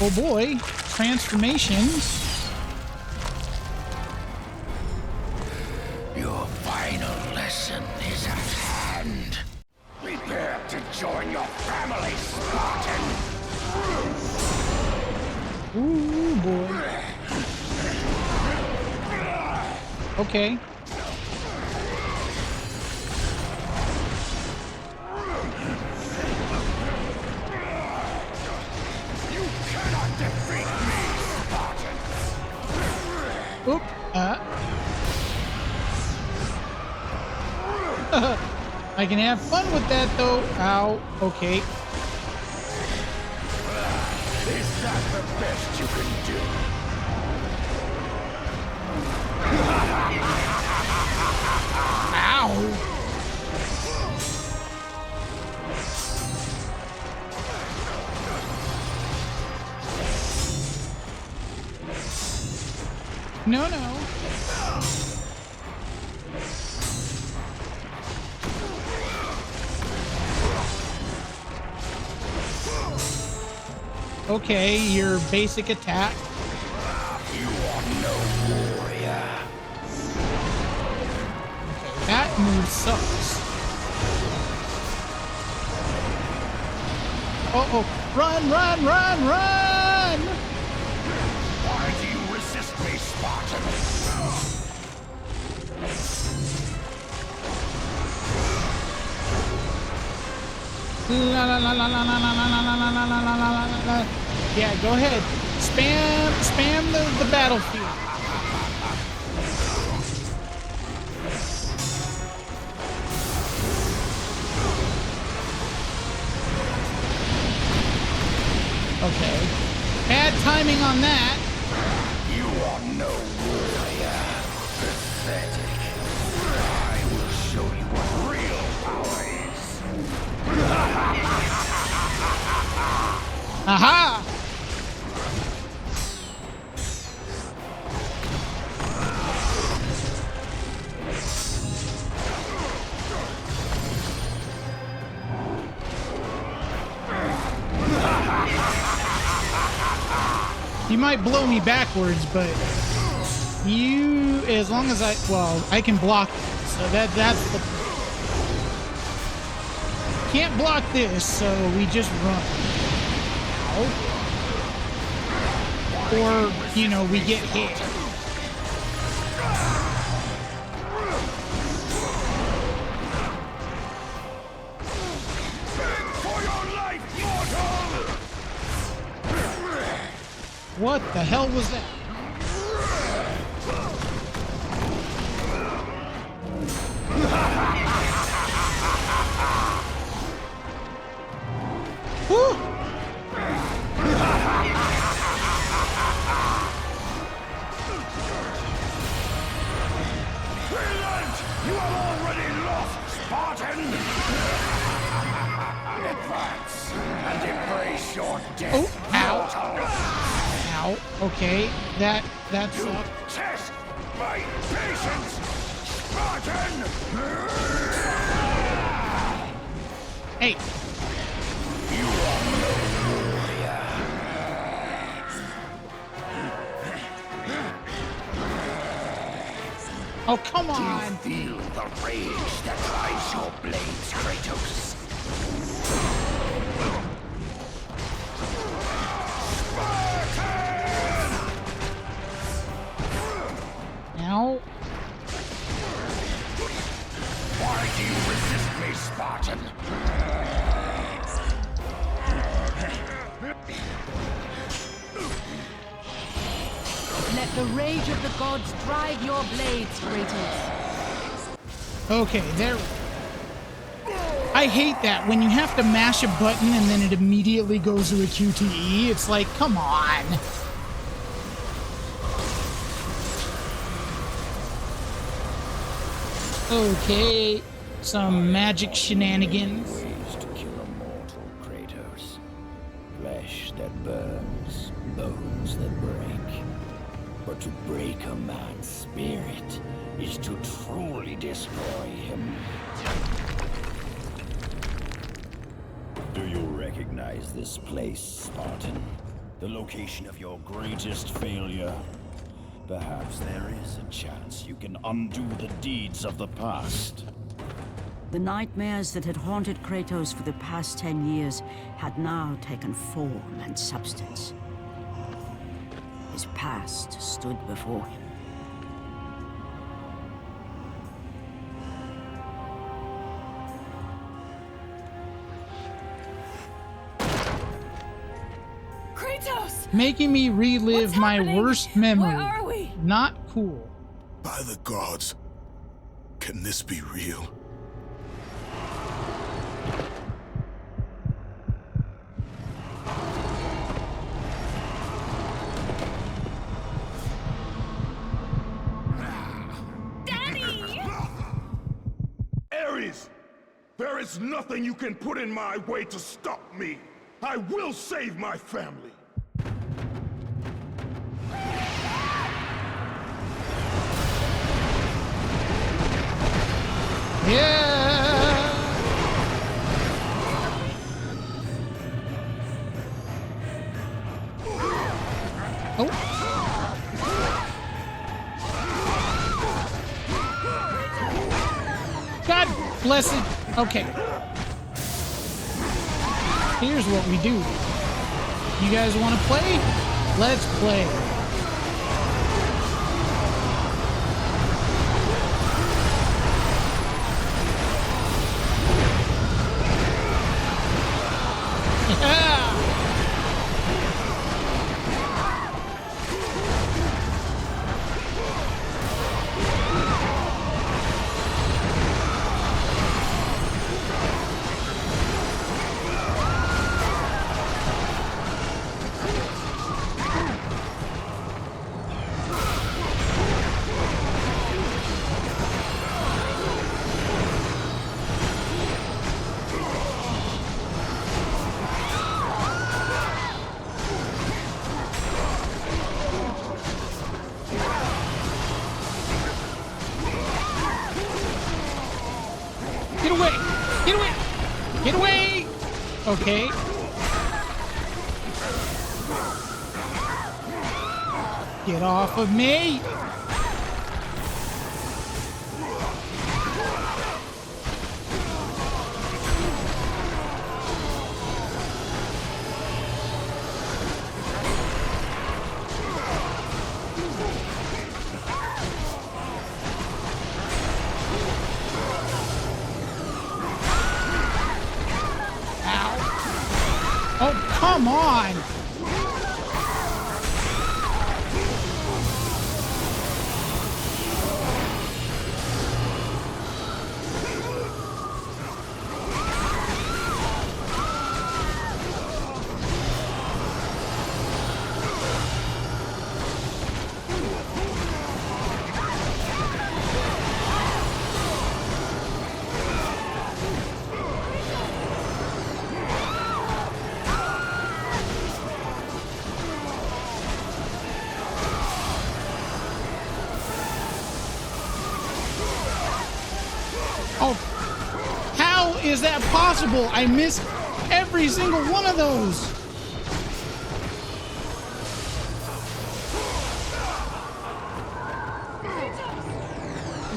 Oh boy, transformations. Your final lesson is at hand. Prepare to join your family, Spartan! Ooh boy. Okay. You cannot defeat me, Spartan! Oop. I can have fun with that though. Ow. Okay. Is that the best you can do? Ow. No, no. Okay, your basic attack. You are no warrior. That move sucks. Uh-oh. Run, run, run, run! Why do you resist me, Spartan? La la la la la la la la la la la la la la la. Yeah, go ahead. Spam the battlefield. Okay. Bad timing on that. You are no warrior. Pathetic. I will show you what real power is. Aha! You might blow me backwards, but you, as long as I can block it. So that's the... can't block this, so we just run. Or, you know, we get hit. What the hell was that? Woo! You have already lost, Spartan! Advance and embrace your death. Oh, ow. Ow. Okay, that's Test my patience, Spartan! Hey. You are no warrior. Oh, come on. Do you feel the rage that drives your blades, Kratos? Now. Why do you resist me, Spartan? Let the rage of the gods drive your blades, Kratos. Okay, there. I hate that when you have to mash a button and then it immediately goes to a QTE. It's like, come on. Okay, some magic shenanigans. Ways to kill a mortal, Kratos. Flesh that burns, bones that break. But to break a man's spirit is to truly destroy him. Do you recognize this place, Spartan? The location of your greatest failure? Perhaps there is a chance you can undo the deeds of the past. The nightmares that had haunted Kratos for the past 10 years had now taken form and substance. His past stood before him. Kratos! Making me relive What's my happening? worst memory. Where are we? Not cool. By the gods, can this be real? Ares! There is nothing you can put in my way to stop me! I will save my family! Yeah. Oh. God bless it. Okay. Here's what we do. You guys want to play? Let's play. Get away! Get away! Get away! Okay. Get off of me! Come on! Oh, how is that possible? I missed every single one of those.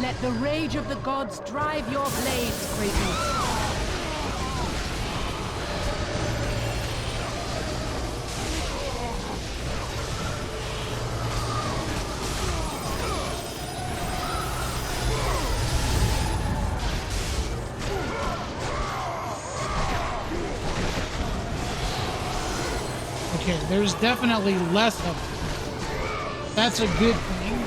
Let the rage of the gods drive your blades, Kratos. Okay, there's definitely less of them. That's a good thing.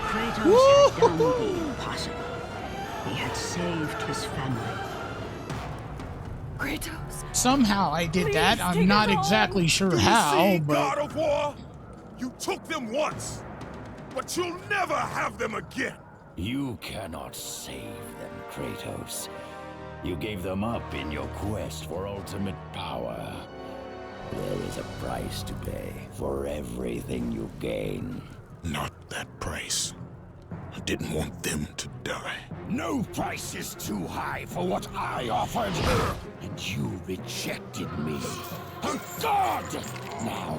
Kratos had done the impossible. He had saved his family. Kratos. Somehow I did that. I'm take not us exactly sure Do you how, see, but God of War? You took them once, but you'll never have them again. You cannot save them, Kratos. You gave them up in your quest for ultimate power. There is a price to pay for everything you gain. Not that price. I didn't want them to die. No price is too high for what I offered, and you rejected me. A god! Now,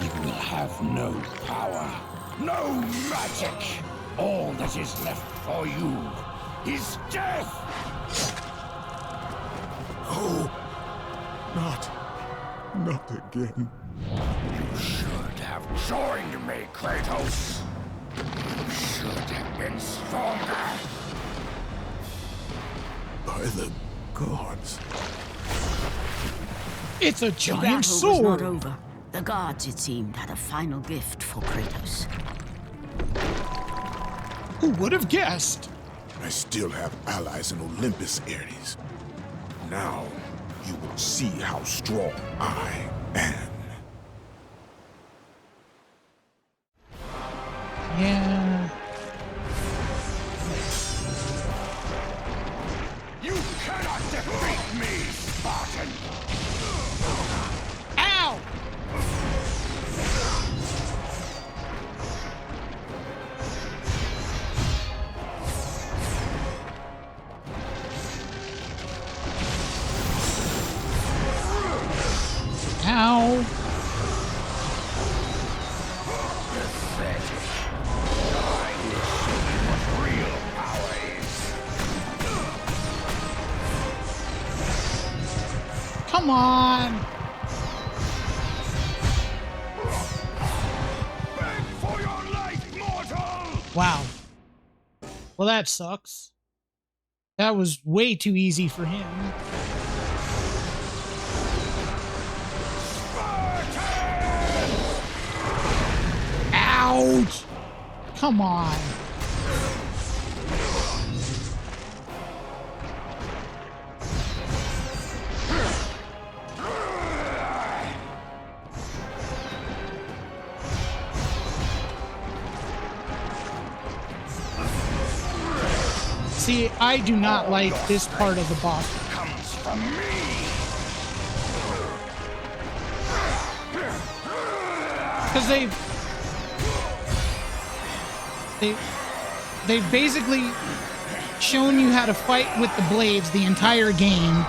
you will have no power, no magic. All that is left for you is death! Oh, not again. You should have joined me, Kratos. You should have been stronger. By the gods. it's a The giant battle was sword. not over. The gods, it seemed, had a final gift for Kratos. Who would have guessed? I still have allies in Olympus, Ares. Now, you will see how strong I am. Yeah. You cannot defeat me, Spartan! Ow! Ow! Pathetic. I will show you what real power is. Come on! Beg for your life, mortal! Wow. Well, that sucks. That was way too easy for him. Ouch! Come on. See, I do not like this part of the boss. Comes from me. Because they've basically shown you how to fight with the blades the entire game.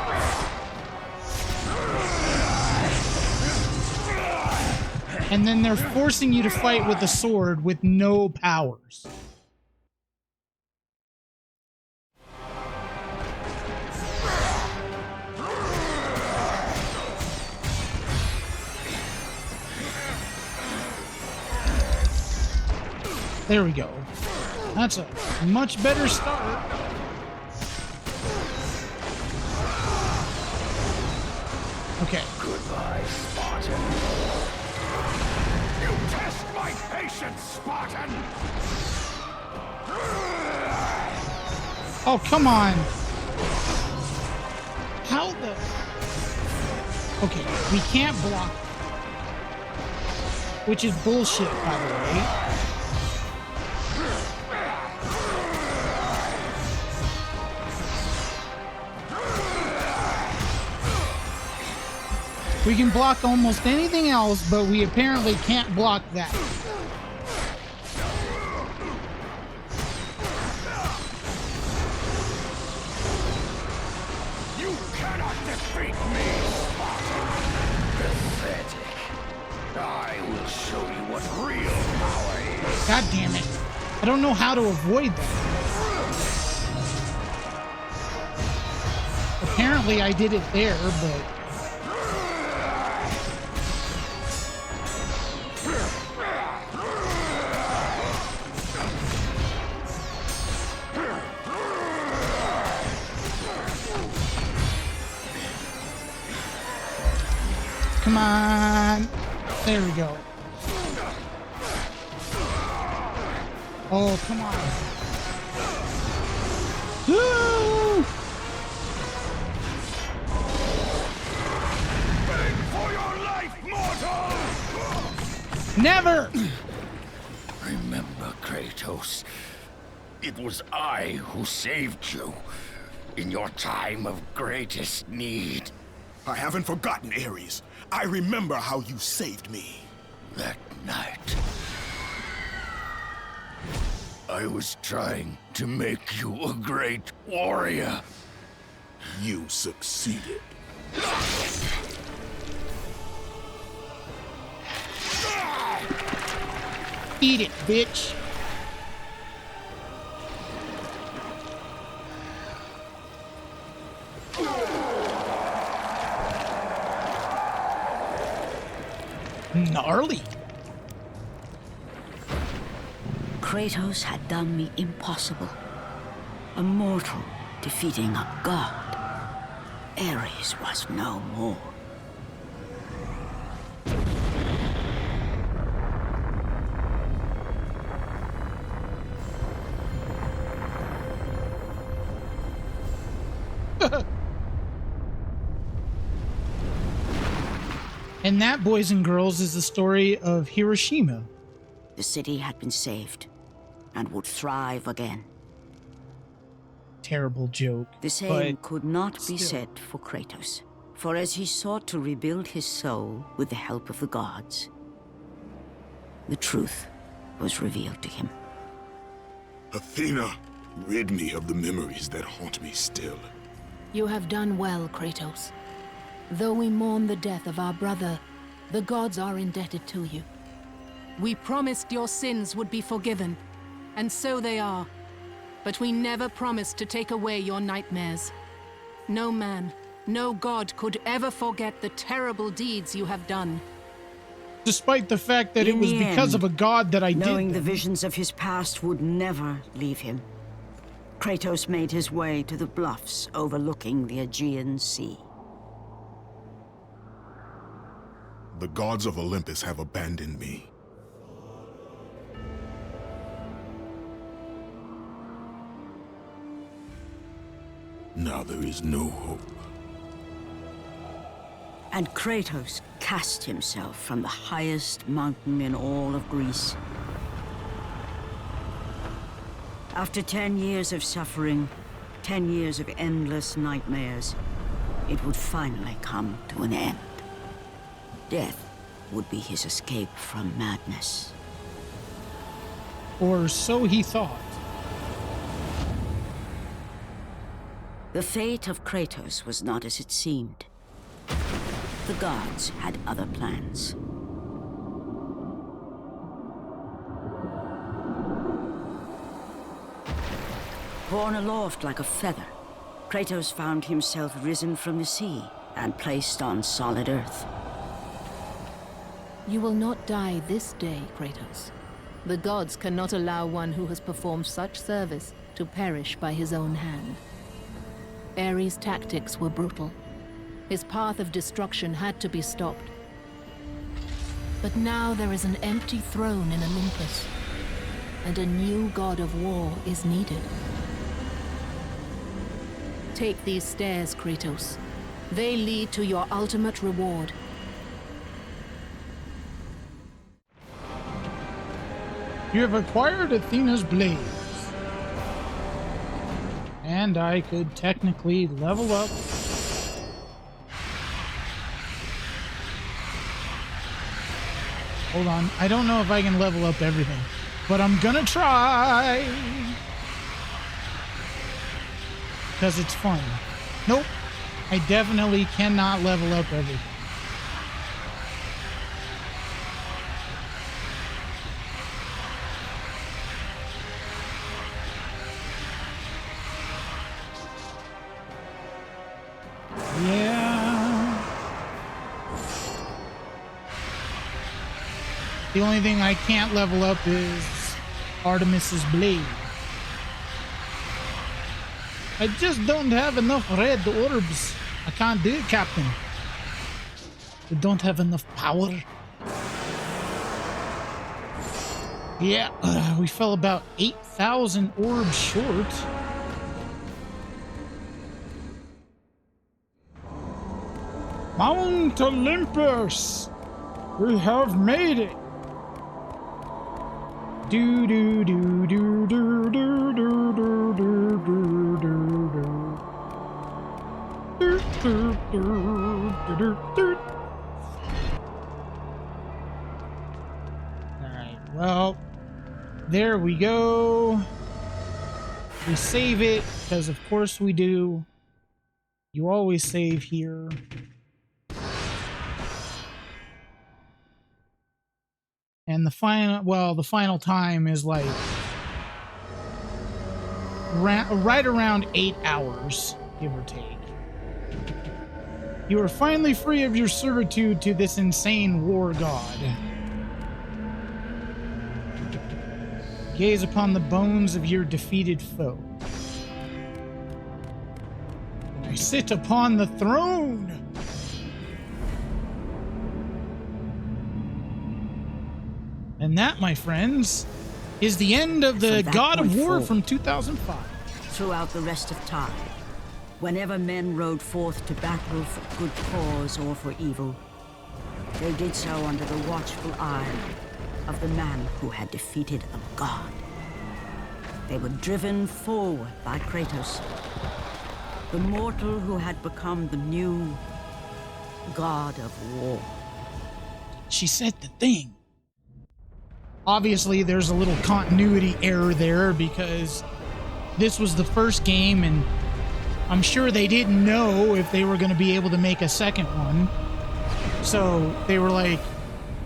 And then they're forcing you to fight with the sword with no powers. There we go. That's a much better start. Okay. Goodbye, Spartan. You test my patience, Spartan! Oh, come on. How the... Okay, we can't block. Which is bullshit, by the way. We can block almost anything else, but we apparently can't block that. You cannot defeat me, Spartan! Pathetic. I will show you what real power is. God damn it. I don't know how to avoid that. Apparently I did it there, but... Come on. There we go. Oh, come on. Woo! Beg for your life, mortal! Never! Remember, Kratos. It was I who saved you in your time of greatest need. I haven't forgotten, Ares. I remember how you saved me. That night, I was trying to make you a great warrior. You succeeded. Eat it, bitch. Gnarly. Kratos had done me impossible. A mortal defeating a god. Ares was no more. And that, boys and girls, is the story of Hiroshima. The city had been saved and would thrive again. Terrible joke. The same but could not be still. said for Kratos. For as he sought to rebuild his soul with the help of the gods, the truth was revealed to him. Athena, rid me of the memories that haunt me still. You have done well, Kratos. Though we mourn the death of our brother, the gods are indebted to you. We promised your sins would be forgiven, and so they are. But we never promised to take away your nightmares. No man, no god could ever forget the terrible deeds you have done. Despite the fact that it In was the because of end, a god that I did knowing the them. visions of his past would never leave him, Kratos made his way to the bluffs overlooking the Aegean Sea. The gods of Olympus have abandoned me. Now there is no hope. And Kratos cast himself from the highest mountain in all of Greece. After 10 years of suffering, 10 years of endless nightmares, it would finally come to an end. Death would be his escape from madness. Or so he thought. The fate of Kratos was not as it seemed. The gods had other plans. Borne aloft like a feather, Kratos found himself risen from the sea and placed on solid earth. You will not die this day, Kratos. The gods cannot allow one who has performed such service to perish by his own hand. Ares' tactics were brutal. His path of destruction had to be stopped. But now there is an empty throne in Olympus, and a new god of war is needed. Take these stairs, Kratos. They lead to your ultimate reward. You have acquired Athena's blades. And I could technically level up. Hold on. I don't know if I can level up everything, but I'm gonna try. Because it's fun. Nope. I definitely cannot level up everything. Yeah. The only thing I can't level up is Artemis's blade. I just don't have enough red orbs. I can't do it, Captain. I don't have enough power. Yeah, we fell about 8,000 orbs short. Mount Olympus! We have made it! Do do do do do do do do do do do do. Alright, well, there we go. We save it, because of course we do. You always save here. And the final time is like right around 8 hours, give or take. You are finally free of your servitude to this insane war god. Gaze upon the bones of your defeated foe. I sit upon the throne. And that, my friends, is the end of the God of War from 2005. Throughout the rest of time, whenever men rode forth to battle for good cause or for evil, they did so under the watchful eye of the man who had defeated a god. They were driven forward by Kratos, the mortal who had become the new god of war. She said the thing. Obviously, there's a little continuity error there because this was the first game, and I'm sure they didn't know if they were going to be able to make a second one. So they were like,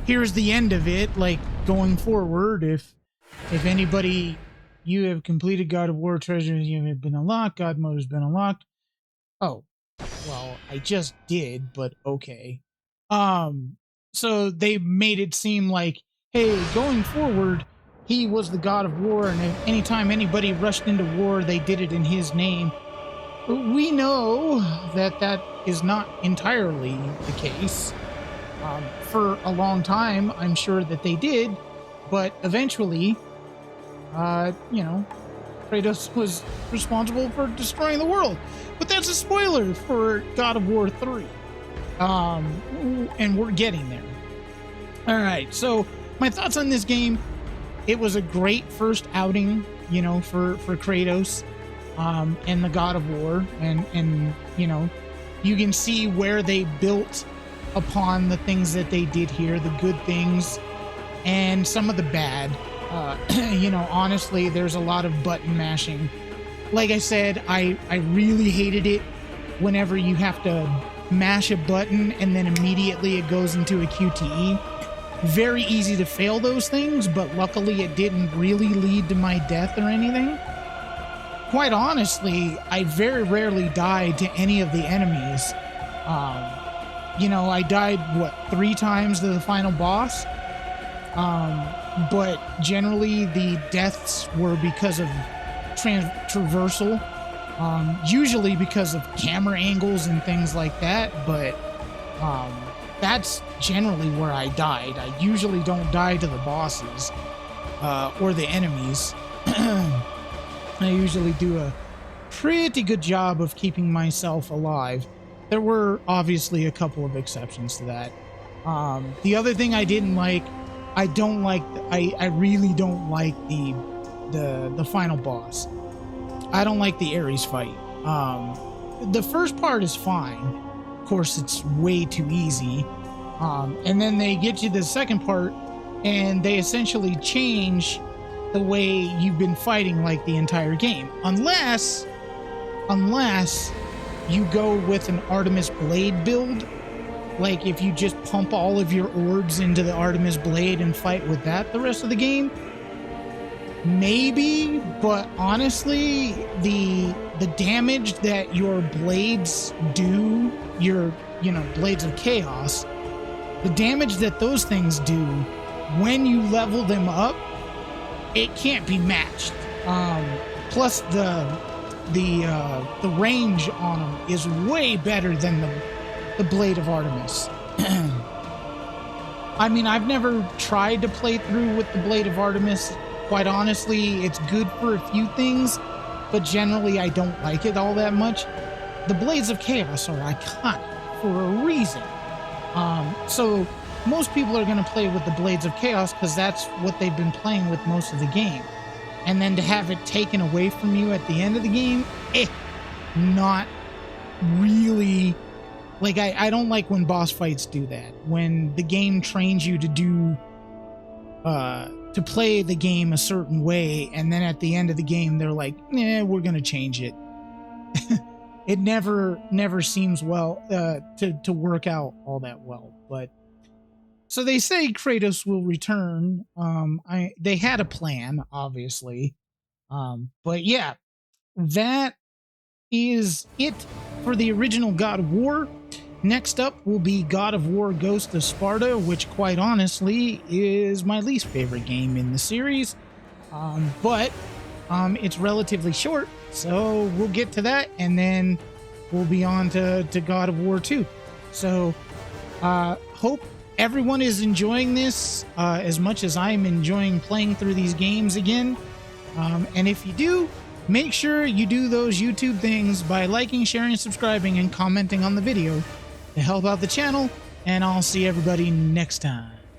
here's the end of it, like going forward. If anybody, you have completed God of War treasures, you have been unlocked, God mode has been unlocked. Oh, well, I just did, but okay. So they made it seem like, hey, going forward, he was the God of War, and if anytime anybody rushed into war, they did it in his name. We know that that is not entirely the case. For a long time, I'm sure that they did, but eventually, you know, Kratos was responsible for destroying the world. But that's a spoiler for God of War 3. And we're getting there. All right, so my thoughts on this game: it was a great first outing, you know, for Kratos and the God of War, and you know, you can see where they built upon the things that they did here, the good things and some of the bad. You know, honestly, there's a lot of button mashing. Like I said, I really hated it whenever you have to mash a button and then immediately it goes into a QTE. Very easy to fail those things, but luckily it didn't really lead to my death or anything. Quite honestly, I very rarely died to any of the enemies. You know, I died, what, 3 times to the final boss? But generally the deaths were because of traversal, usually because of camera angles and things like that, but that's generally where I died. I usually don't die to the bosses or the enemies. I usually do a pretty good job of keeping myself alive. There were obviously a couple of exceptions to that. The other thing I didn't like, I really don't like the final boss. I don't like the Ares fight. The first part is fine. Of course, it's way too easy. And then they get to the second part, and they essentially change the way you've been fighting like the entire game. Unless you go with an Artemis Blade build. Like if you just pump all of your orbs into the Artemis Blade and fight with that the rest of the game, maybe. But honestly, the damage that your blades do, your blades of chaos, the damage that those things do when you level them up, it can't be matched. Plus the range on them is way better than the Blade of Artemis. I mean, I've never tried to play through with the Blade of Artemis. Quite honestly, it's good for a few things, but generally I don't like it all that much. The Blades of Chaos are iconic for a reason. So most people are going to play with the Blades of Chaos because that's what they've been playing with most of the game. And then to have it taken away from you at the end of the game, not really. Like, I don't like when boss fights do that. When the game trains you to do, to play the game a certain way, and then at the end of the game, they're like, we're going to change it. It never seems well, to work out all that well. But, so they say Kratos will return. They had a plan, obviously. But yeah, that is it for the original God of War. Next up will be God of War Ghost of Sparta, which quite honestly is my least favorite game in the series. But it's relatively short, so we'll get to that, and then we'll be on to God of War 2. So hope everyone is enjoying this as much as I'm enjoying playing through these games again. And if you do, make sure you do those YouTube things by liking, sharing, subscribing, and commenting on the video to help out the channel, and I'll see everybody next time.